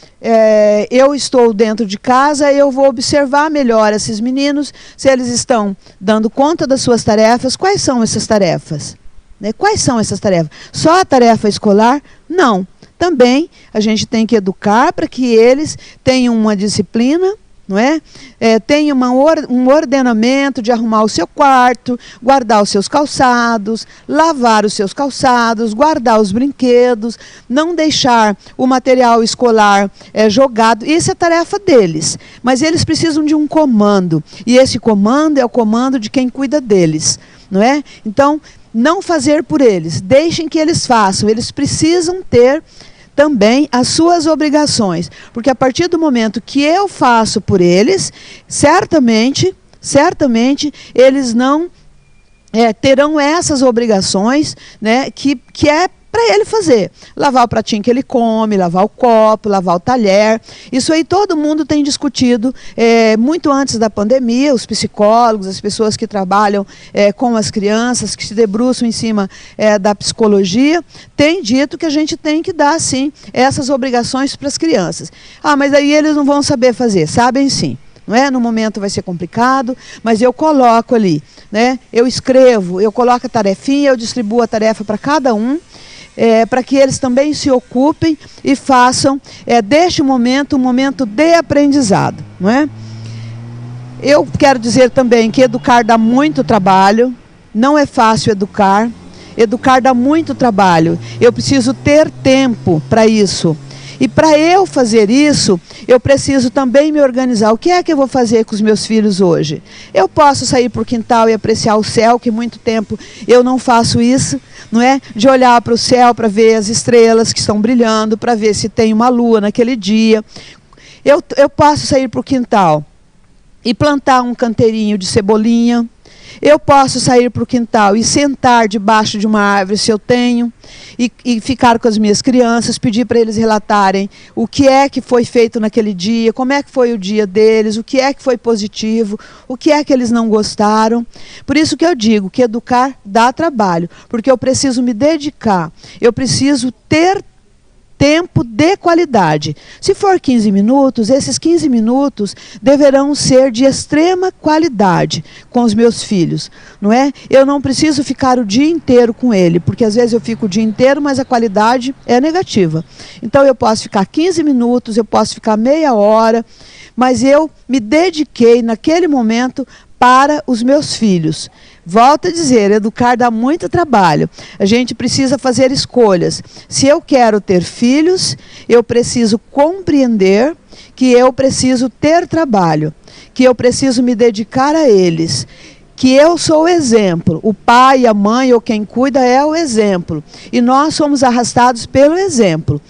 eu estou dentro de casa, eu vou observar melhor esses meninos, se eles estão dando conta das suas tarefas. Quais são essas tarefas? Né? Quais são essas tarefas? Só a tarefa escolar? Não. Também a gente tem que educar para que eles tenham uma disciplina, não é? Tem um ordenamento de arrumar o seu quarto, guardar os seus calçados, lavar os seus calçados, guardar os brinquedos, não deixar o material escolar jogado. Isso é tarefa deles, mas eles precisam de um comando, e esse comando é o comando de quem cuida deles, não é? Então, não fazer por eles, deixem que eles façam, eles precisam ter também as suas obrigações, porque a partir do momento que eu faço por eles, certamente eles não terão essas obrigações, né, que é para ele fazer. Lavar o pratinho que ele come, lavar o copo, lavar o talher. Isso aí todo mundo tem discutido muito antes da pandemia, os psicólogos, as pessoas que trabalham com as crianças, que se debruçam em cima da psicologia, têm dito que a gente tem que dar, sim, essas obrigações para as crianças. Ah, mas aí eles não vão saber fazer. Sabem sim. Não é? No momento vai ser complicado, mas eu coloco ali, né? Eu escrevo, eu coloco a tarefinha, eu distribuo a tarefa para cada um, para que eles também se ocupem e façam deste momento um momento de aprendizado, não é? Eu quero dizer também que educar dá muito trabalho, não é fácil educar dá muito trabalho, eu preciso ter tempo para isso. E para eu fazer isso, eu preciso também me organizar. O que é que eu vou fazer com os meus filhos hoje? Eu posso sair para o quintal e apreciar o céu, que muito tempo eu não faço isso, não é? De olhar para o céu para ver as estrelas que estão brilhando, para ver se tem uma lua naquele dia. Eu posso sair para o quintal e plantar um canteirinho de cebolinha. Eu posso sair para o quintal e sentar debaixo de uma árvore, se eu tenho, e ficar com as minhas crianças, pedir para eles relatarem o que é que foi feito naquele dia, como é que foi o dia deles, o que é que foi positivo, o que é que eles não gostaram. Por isso que eu digo que educar dá trabalho, porque eu preciso me dedicar, eu preciso ter tempo de qualidade. Se for 15 minutos, esses 15 minutos deverão ser de extrema qualidade com os meus filhos, não é? Eu não preciso ficar o dia inteiro com ele, porque às vezes eu fico o dia inteiro, mas a qualidade é negativa. Então eu posso ficar 15 minutos, eu posso ficar meia hora, mas eu me dediquei naquele momento para os meus filhos. Volto a dizer, educar dá muito trabalho. A gente precisa fazer escolhas. Se eu quero ter filhos, eu preciso compreender que eu preciso ter trabalho, que eu preciso me dedicar a eles, que eu sou o exemplo. O pai, a mãe ou quem cuida é o exemplo. E nós somos arrastados pelo exemplo.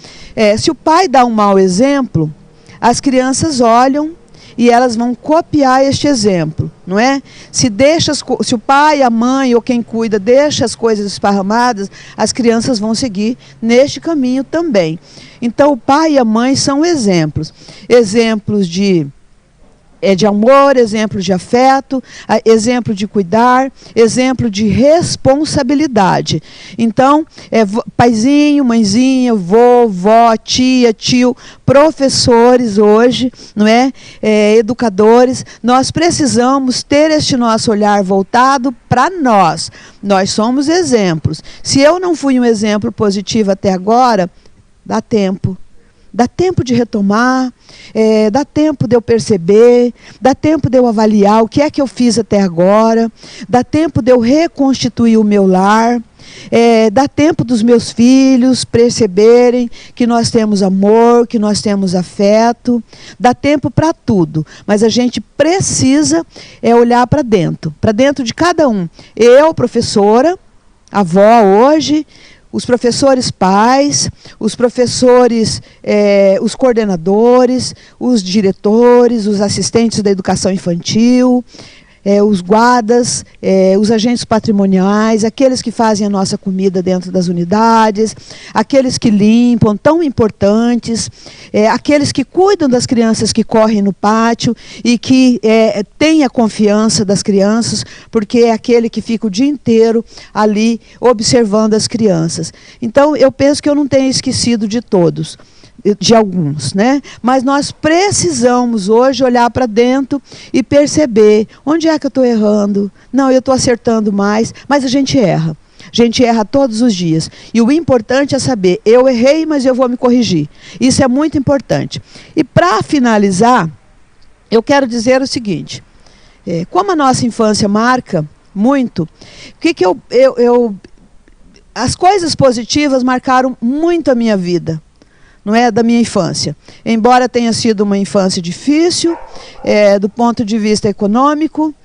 Se o pai dá um mau exemplo, as crianças olham e elas vão copiar este exemplo, não é? Se o pai, a mãe ou quem cuida deixa as coisas esparramadas, as crianças vão seguir neste caminho também. Então o pai e a mãe são exemplos. Exemplos de de amor, exemplo de afeto, exemplo de cuidar, exemplo de responsabilidade. Então, paizinho, mãezinha, vovó, tia, tio, professores hoje, não é? Educadores, nós precisamos ter este nosso olhar voltado para nós. Nós somos exemplos. Se eu não fui um exemplo positivo até agora, dá tempo. Dá tempo de retomar, dá tempo de eu perceber, dá tempo de eu avaliar o que é que eu fiz até agora, dá tempo de eu reconstituir o meu lar, dá tempo dos meus filhos perceberem que nós temos amor, que nós temos afeto, dá tempo para tudo, mas a gente precisa olhar para dentro de cada um. Eu, professora, avó hoje, os professores pais, os professores, os coordenadores, os diretores, os assistentes da educação infantil, os guardas, os agentes patrimoniais, aqueles que fazem a nossa comida dentro das unidades, aqueles que limpam, tão importantes, aqueles que cuidam das crianças que correm no pátio e que têm a confiança das crianças, porque é aquele que fica o dia inteiro ali observando as crianças. Então, eu penso que eu não tenho esquecido de todos, de alguns, né? Mas nós precisamos hoje olhar para dentro e perceber onde é que eu estou errando. Não, eu estou acertando mais, mas a gente erra. A gente erra todos os dias. E o importante é saber, eu errei, mas eu vou me corrigir. Isso é muito importante. E para finalizar, eu quero dizer o seguinte, como a nossa infância marca muito, as coisas positivas marcaram muito a minha vida. Não é da minha infância. Embora tenha sido uma infância difícil, do ponto de vista econômico,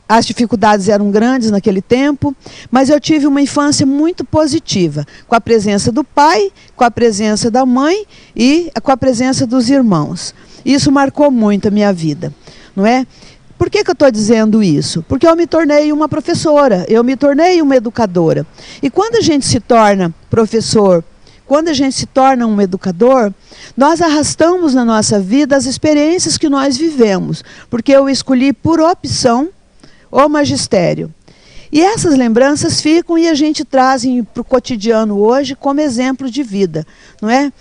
as dificuldades eram grandes naquele tempo, mas eu tive uma infância muito positiva, com a presença do pai, com a presença da mãe e com a presença dos irmãos. Isso marcou muito a minha vida, não é? Por que eu estou dizendo isso? Porque eu me tornei uma professora, eu me tornei uma educadora. E quando a gente se torna professor, quando a gente se torna um educador, nós arrastamos na nossa vida as experiências que nós vivemos, porque eu escolhi por opção o magistério. E essas lembranças ficam e a gente traz para o cotidiano hoje como exemplo de vida, não é?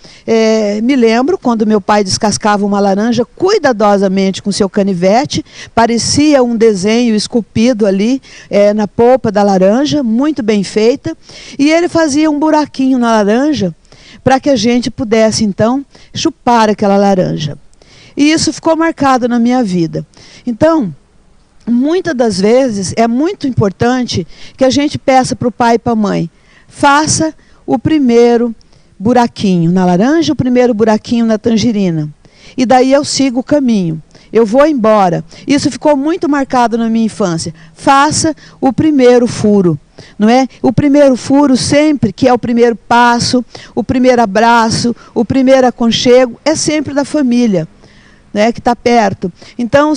Me lembro quando meu pai descascava uma laranja cuidadosamente com seu canivete, parecia um desenho esculpido ali na polpa da laranja, muito bem feita, e ele fazia um buraquinho na laranja para que a gente pudesse então chupar aquela laranja. E isso ficou marcado na minha vida. Então, muitas das vezes é muito importante que a gente peça para o pai e para a mãe, faça o primeiro buraquinho na laranja, o primeiro buraquinho na tangerina. E daí eu sigo o caminho, eu vou embora. Isso ficou muito marcado na minha infância. Faça o primeiro furo, não é? O primeiro furo sempre, que é o primeiro passo, o primeiro abraço, o primeiro aconchego, é sempre da família, né, que está perto. Então,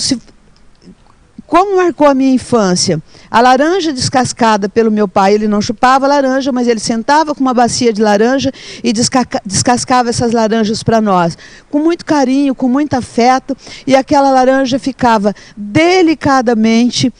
como marcou a minha infância? A laranja descascada pelo meu pai, ele não chupava a laranja, mas ele sentava com uma bacia de laranja e descascava essas laranjas para nós. Com muito carinho, com muito afeto, e aquela laranja ficava delicadamente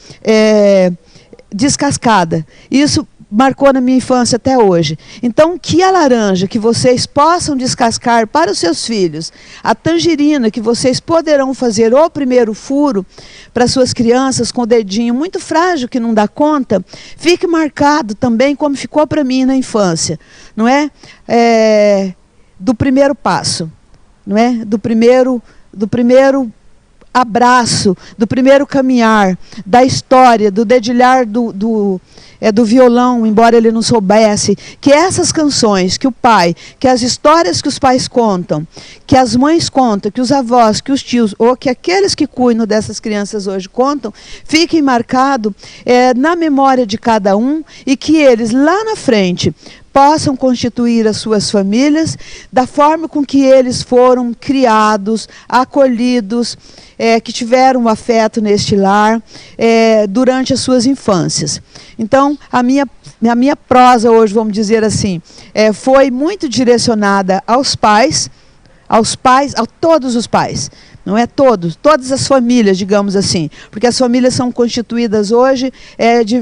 descascada. Isso marcou na minha infância até hoje. Então, que a laranja que vocês possam descascar para os seus filhos, a tangerina que vocês poderão fazer o primeiro furo para suas crianças com o dedinho muito frágil que não dá conta, fique marcado também como ficou para mim na infância, não é? Do primeiro passo, não é? Do primeiro abraço, do primeiro caminhar, da história, do dedilhar do violão, embora ele não soubesse, que essas canções que o pai, que as histórias que os pais contam, que as mães contam, que os avós, que os tios, ou que aqueles que cuidam dessas crianças hoje contam, fiquem marcados na memória de cada um e que eles lá na frente possam constituir as suas famílias da forma com que eles foram criados, acolhidos, que tiveram um afeto neste lar durante as suas infâncias. Então, a minha prosa hoje, vamos dizer assim, foi muito direcionada aos pais, aos pais, a todos os pais. Não é todas as famílias, digamos assim, porque as famílias são constituídas hoje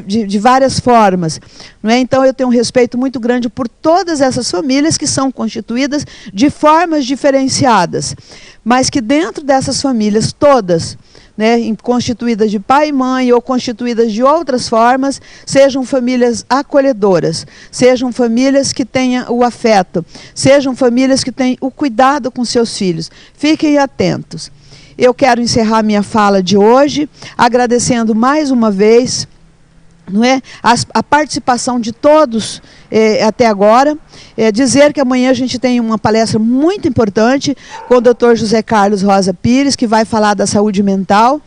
de várias formas. Não é? Então eu tenho um respeito muito grande por todas essas famílias que são constituídas de formas diferenciadas, mas que dentro dessas famílias todas, né, constituídas de pai e mãe ou constituídas de outras formas, sejam famílias acolhedoras, sejam famílias que tenham o afeto, sejam famílias que tenham o cuidado com seus filhos. Fiquem atentos. Eu quero encerrar minha fala de hoje agradecendo mais uma vez, não é, a participação de todos até agora. Dizer que amanhã a gente tem uma palestra muito importante com o Dr. José Carlos Rosa Pires, que vai falar da saúde mental,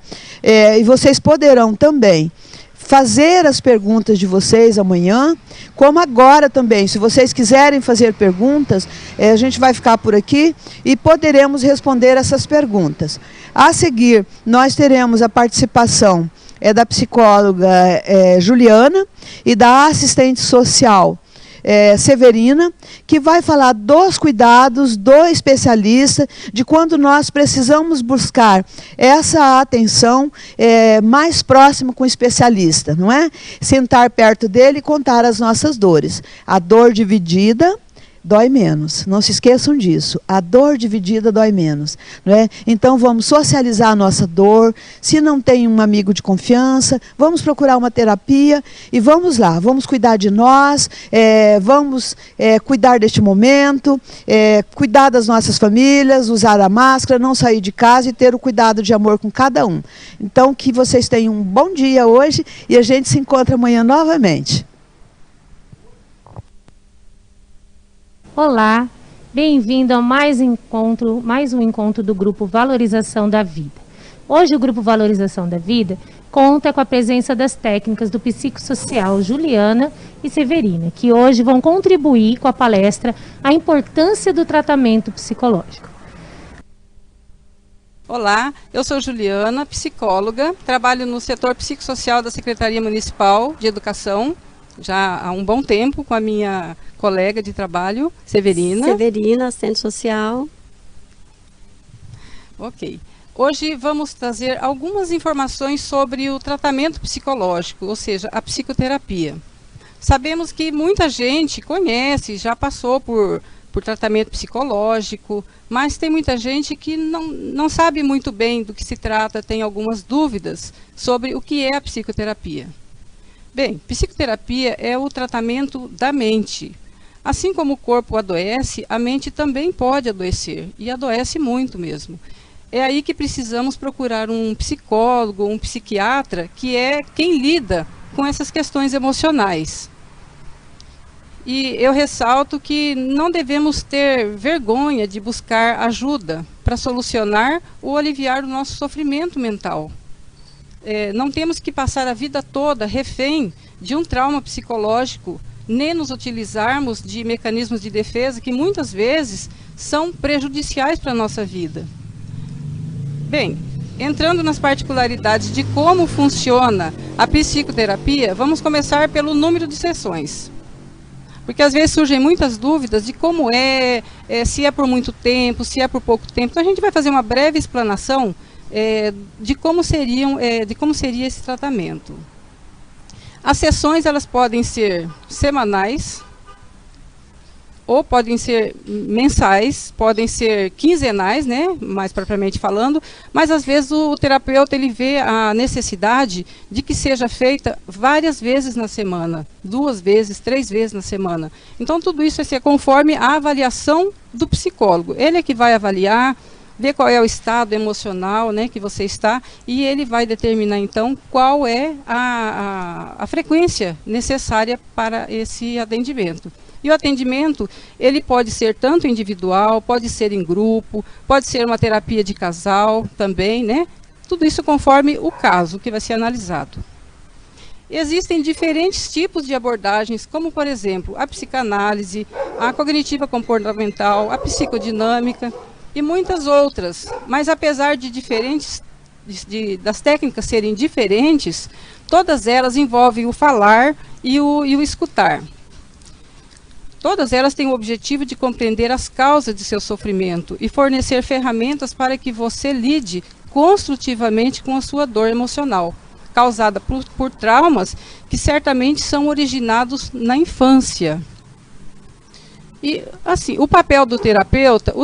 e vocês poderão também fazer as perguntas de vocês amanhã, como agora também. Se vocês quiserem fazer perguntas, a gente vai ficar por aqui e poderemos responder essas perguntas. A seguir, nós teremos a participação da psicóloga Juliana e da assistente social Severina, que vai falar dos cuidados do especialista, de quando nós precisamos buscar essa atenção mais próxima com o especialista, não é? Sentar perto dele e contar as nossas dores. A dor dividida dói menos, não se esqueçam disso, a dor dividida dói menos, não é? Então vamos socializar a nossa dor, se não tem um amigo de confiança, vamos procurar uma terapia e vamos lá, vamos cuidar de nós, vamos cuidar deste momento, cuidar das nossas famílias, usar a máscara, não sair de casa e ter o cuidado de amor com cada um. Então que vocês tenham um bom dia hoje e a gente se encontra amanhã novamente. Olá, bem-vindo a mais um encontro do Grupo Valorização da Vida. Hoje o Grupo Valorização da Vida conta com a presença das técnicas do psicossocial Juliana e Severina, que hoje vão contribuir com a palestra A Importância do Tratamento Psicológico. Olá, eu sou Juliana, psicóloga, trabalho no setor psicossocial da Secretaria Municipal de Educação, já há um bom tempo, com a minha colega de trabalho, Severina. Severina, assistente social. Ok. Hoje vamos trazer algumas informações sobre o tratamento psicológico, ou seja, a psicoterapia. Sabemos que muita gente conhece, já passou por tratamento psicológico, mas tem muita gente que não sabe muito bem do que se trata, tem algumas dúvidas sobre o que é a psicoterapia. Bem, psicoterapia é o tratamento da mente. Assim como o corpo adoece, a mente também pode adoecer, e adoece muito mesmo. É aí que precisamos procurar um psicólogo, um psiquiatra, que é quem lida com essas questões emocionais. E eu ressalto que não devemos ter vergonha de buscar ajuda para solucionar ou aliviar o nosso sofrimento mental. Não temos que passar a vida toda refém de um trauma psicológico, nem nos utilizarmos de mecanismos de defesa que muitas vezes são prejudiciais para a nossa vida. Bem, entrando nas particularidades de como funciona a psicoterapia, vamos começar pelo número de sessões. Porque às vezes surgem muitas dúvidas de como se é por muito tempo, se é por pouco tempo. Então a gente vai fazer uma breve explanação de como seria esse tratamento. As sessões elas podem ser semanais, ou podem ser mensais, podem ser quinzenais, né, mais propriamente falando, mas às vezes o terapeuta ele vê a necessidade de que seja feita várias vezes na semana, 2 vezes, 3 vezes na semana. Então tudo isso é conforme a avaliação do psicólogo. Ele é que vai avaliar, ver qual é o estado emocional, né, que você está, e ele vai determinar então qual é a frequência necessária para esse atendimento. E o atendimento, ele pode ser tanto individual, pode ser em grupo, pode ser uma terapia de casal também, né? Tudo isso conforme o caso que vai ser analisado. Existem diferentes tipos de abordagens, como por exemplo, a psicanálise, a cognitiva comportamental, a psicodinâmica e muitas outras. Mas apesar de das técnicas serem diferentes, todas elas envolvem o falar e o escutar. Todas elas têm o objetivo de compreender as causas de seu sofrimento e fornecer ferramentas para que você lide construtivamente com a sua dor emocional, causada por traumas que certamente são originados na infância. E, assim, o papel do terapeuta,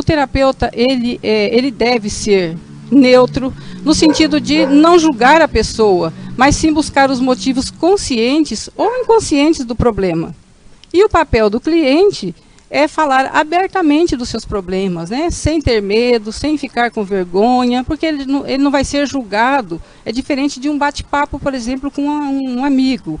ele deve ser neutro, no sentido de não julgar a pessoa, mas sim buscar os motivos conscientes ou inconscientes do problema. E o papel do cliente é falar abertamente dos seus problemas, né? Sem ter medo, sem ficar com vergonha, porque ele não vai ser julgado. É diferente de um bate-papo, por exemplo, com um amigo.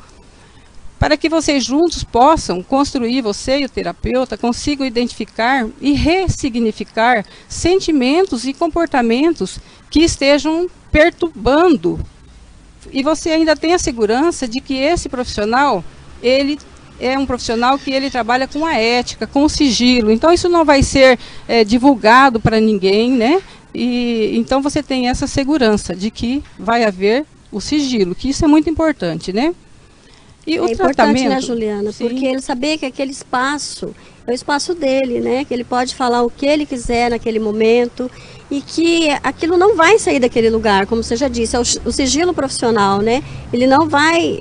Para que vocês juntos possam construir, você e o terapeuta, consigam identificar e ressignificar sentimentos e comportamentos que estejam perturbando. E você ainda tem a segurança de que esse profissional, ele é um profissional que ele trabalha com a ética, com o sigilo. Então isso não vai ser divulgado para ninguém, né? E então você tem essa segurança de que vai haver o sigilo, que isso é muito importante, né? E o importante, né, Juliana? Sim. Porque ele saber que aquele espaço é o espaço dele, né? Que ele pode falar o que ele quiser naquele momento e que aquilo não vai sair daquele lugar, como você já disse, é o sigilo profissional, né? Ele não vai,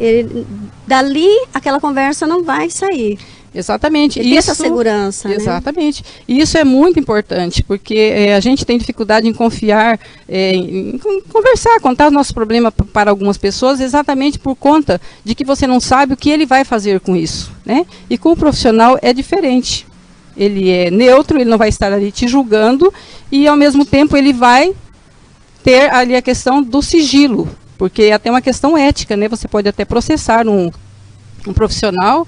dali aquela conversa não vai sair. Exatamente. E essa segurança. Exatamente. Né? E isso é muito importante, porque a gente tem dificuldade em confiar, em conversar, contar os nossos problemas para algumas pessoas, exatamente por conta de que você não sabe o que ele vai fazer com isso, né? E com o profissional é diferente. Ele é neutro, ele não vai estar ali te julgando e, ao mesmo tempo, ele vai ter ali a questão do sigilo, porque é até uma questão ética, né? Você pode até processar um profissional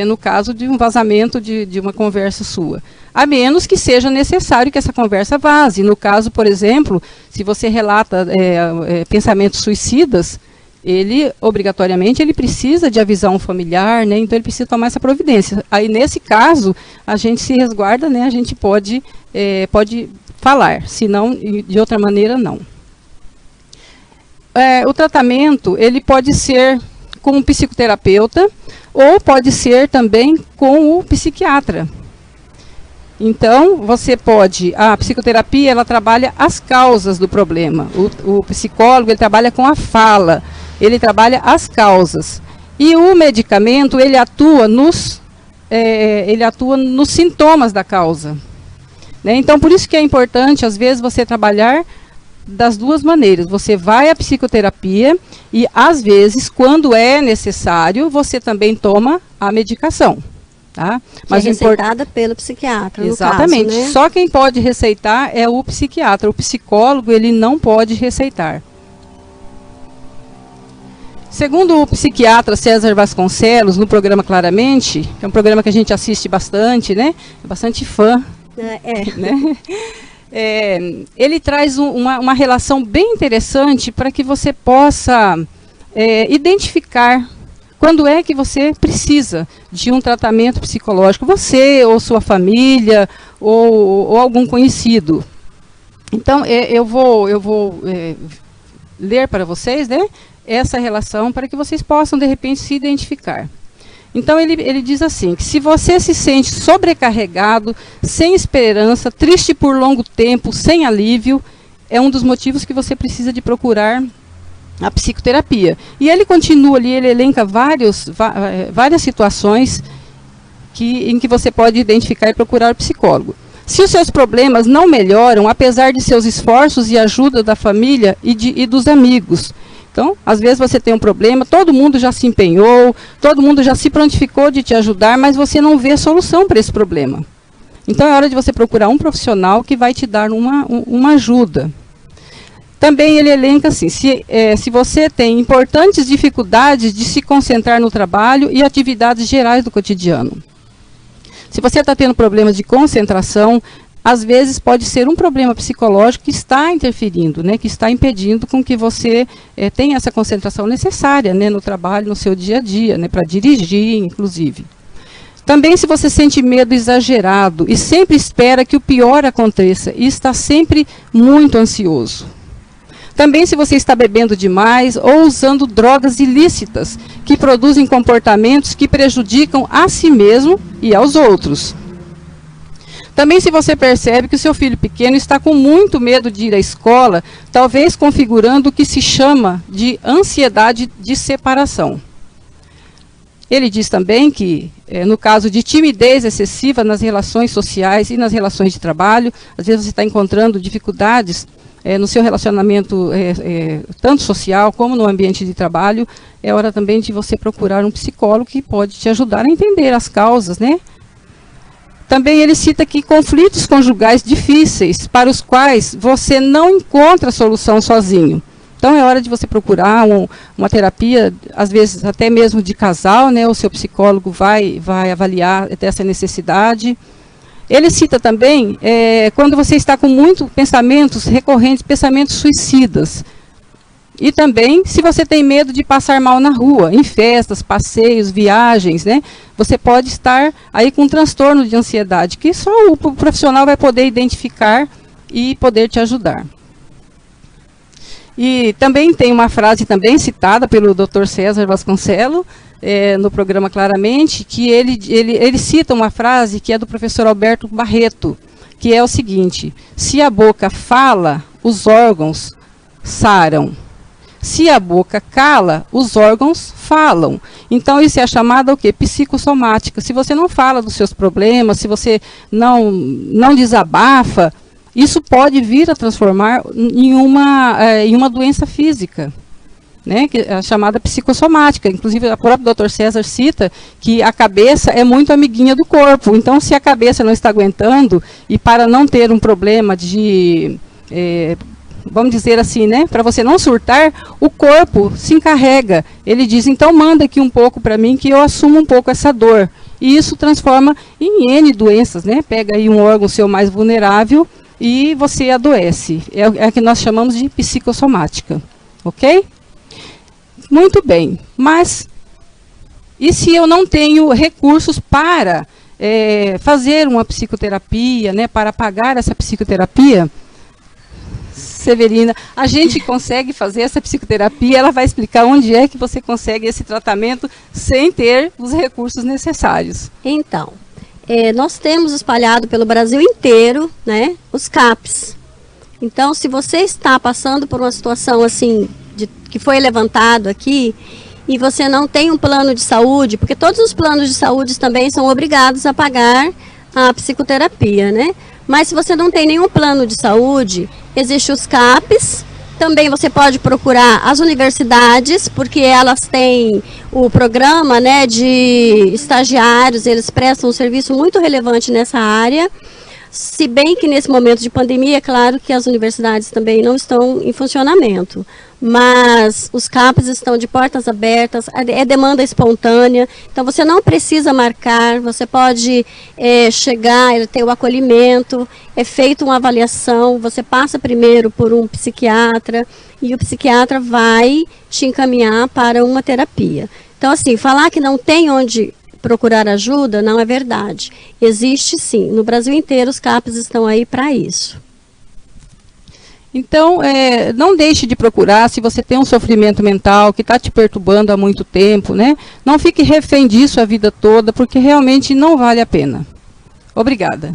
no caso de um vazamento de uma conversa sua. A menos que seja necessário que essa conversa vaze. No caso, por exemplo, se você relata pensamentos suicidas, ele, obrigatoriamente, ele precisa de avisar um familiar, né? Então ele precisa tomar essa providência. Aí, nesse caso, a gente se resguarda, né? A gente pode falar, senão, de outra maneira, não. O tratamento, ele pode ser com um psicoterapeuta, ou pode ser também com o psiquiatra. Então, a psicoterapia, ela trabalha as causas do problema. O psicólogo, ele trabalha com a fala, ele trabalha as causas. E o medicamento, ele atua nos sintomas da causa. Né? Então, por isso que é importante, às vezes, você trabalhar das duas maneiras. Você vai à psicoterapia e, às vezes, quando é necessário, você também toma a medicação. Tá? Mas é receitada pelo psiquiatra, exatamente. No caso, né? Só quem pode receitar é o psiquiatra. O psicólogo, ele não pode receitar. Segundo o psiquiatra César Vasconcelos, no programa Claramente, que é um programa que a gente assiste bastante, né? É bastante fã. Né? Ele traz uma relação bem interessante para que você possa identificar quando é que você precisa de um tratamento psicológico, você ou sua família ou algum conhecido. Então, eu vou ler para vocês, né, essa relação para que vocês possam, de repente, se identificar. Então, ele diz assim, que se você se sente sobrecarregado, sem esperança, triste por longo tempo, sem alívio, é um dos motivos que você precisa de procurar a psicoterapia. E ele continua ali, ele elenca várias situações em que você pode identificar e procurar o psicólogo. Se os seus problemas não melhoram, apesar de seus esforços e ajuda da família e dos amigos. Então, às vezes você tem um problema, todo mundo já se empenhou, todo mundo já se prontificou de te ajudar, mas você não vê solução para esse problema. Então, é hora de você procurar um profissional que vai te dar uma ajuda. Também ele elenca assim, se você tem importantes dificuldades de se concentrar no trabalho e atividades gerais do cotidiano. Se você está tendo problemas de concentração, às vezes pode ser um problema psicológico que está interferindo, né, que está impedindo com que você tenha essa concentração necessária, né, no trabalho, no seu dia a dia, né, para dirigir, inclusive. Também se você sente medo exagerado e sempre espera que o pior aconteça e está sempre muito ansioso. Também se você está bebendo demais ou usando drogas ilícitas, que produzem comportamentos que prejudicam a si mesmo e aos outros. Também se você percebe que o seu filho pequeno está com muito medo de ir à escola, talvez configurando o que se chama de ansiedade de separação. Ele diz também que, no caso de timidez excessiva nas relações sociais e nas relações de trabalho, às vezes você está encontrando dificuldades no seu relacionamento tanto social como no ambiente de trabalho, é hora também de você procurar um psicólogo que pode te ajudar a entender as causas, né? Também ele cita aqui conflitos conjugais difíceis, para os quais você não encontra solução sozinho. Então é hora de você procurar uma terapia, às vezes até mesmo de casal, né? O seu psicólogo vai avaliar essa necessidade. Ele cita também quando você está com muitos pensamentos recorrentes, pensamentos suicidas. E também se você tem medo de passar mal na rua, em festas, passeios, viagens, né? Você pode estar aí com um transtorno de ansiedade, que só o profissional vai poder identificar e poder te ajudar. E também tem uma frase também citada pelo Dr. César Vasconcelos, no programa Claramente, que ele cita uma frase que é do professor Alberto Barreto, que é o seguinte: se a boca fala, os órgãos saram. Se a boca cala, os órgãos falam. Então, isso é chamada o quê? Psicossomática. Se você não fala dos seus problemas, se você não desabafa, isso pode vir a transformar em uma doença física, né? Que é a chamada psicossomática. Inclusive, a própria Dr. César cita que a cabeça é muito amiguinha do corpo. Então, se a cabeça não está aguentando, e para não ter um problema de... vamos dizer assim, né? Para você não surtar, o corpo se encarrega. Ele diz, então manda aqui um pouco para mim que eu assumo um pouco essa dor. E isso transforma em N doenças, né? Pega aí um órgão seu mais vulnerável e você adoece. É a que nós chamamos de psicossomática. Ok? Muito bem. Mas, e se eu não tenho recursos para fazer uma psicoterapia, né? Para pagar essa psicoterapia? Severina, a gente consegue fazer essa psicoterapia, ela vai explicar onde é que você consegue esse tratamento sem ter os recursos necessários. Então, nós temos espalhado pelo Brasil inteiro, né, os CAPs. Então, se você está passando por uma situação assim, que foi levantado aqui, e você não tem um plano de saúde, porque todos os planos de saúde também são obrigados a pagar a psicoterapia, né? Mas se você não tem nenhum plano de saúde, existem os CAPs. Também você pode procurar as universidades, porque elas têm o programa, né, de estagiários, eles prestam um serviço muito relevante nessa área. Se bem que nesse momento de pandemia, é claro que as universidades também não estão em funcionamento. Mas os CAPs estão de portas abertas, é demanda espontânea. Então você não precisa marcar, você pode chegar, ter o acolhimento, é feita uma avaliação, você passa primeiro por um psiquiatra e o psiquiatra vai te encaminhar para uma terapia. Então assim, falar que não tem onde procurar ajuda não é verdade. Existe sim, no Brasil inteiro os CAPs estão aí para isso. Então, não deixe de procurar se você tem um sofrimento mental que está te perturbando há muito tempo, né? Não fique refém disso a vida toda, porque realmente não vale a pena. Obrigada.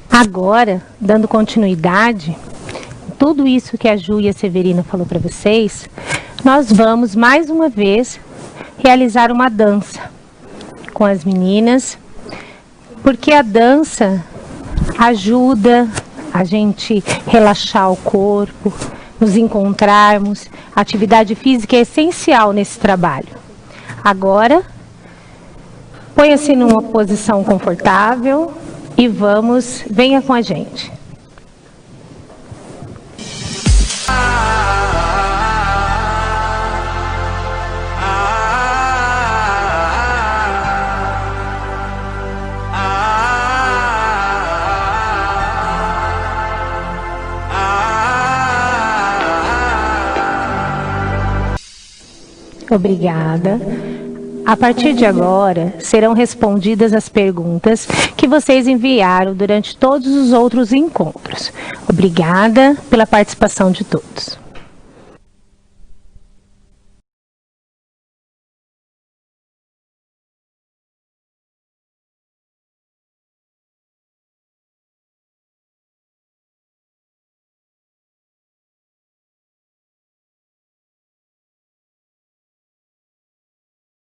Agora, dando continuidade, tudo isso que a Ju e a Severina falou para vocês, nós vamos mais uma vez realizar uma dança com as meninas, porque a dança ajuda a gente relaxar o corpo, nos encontrarmos. A atividade física é essencial nesse trabalho. Agora, ponha-se numa posição confortável e venha com a gente. Obrigada. A partir de agora, serão respondidas as perguntas que vocês enviaram durante todos os outros encontros. Obrigada pela participação de todos.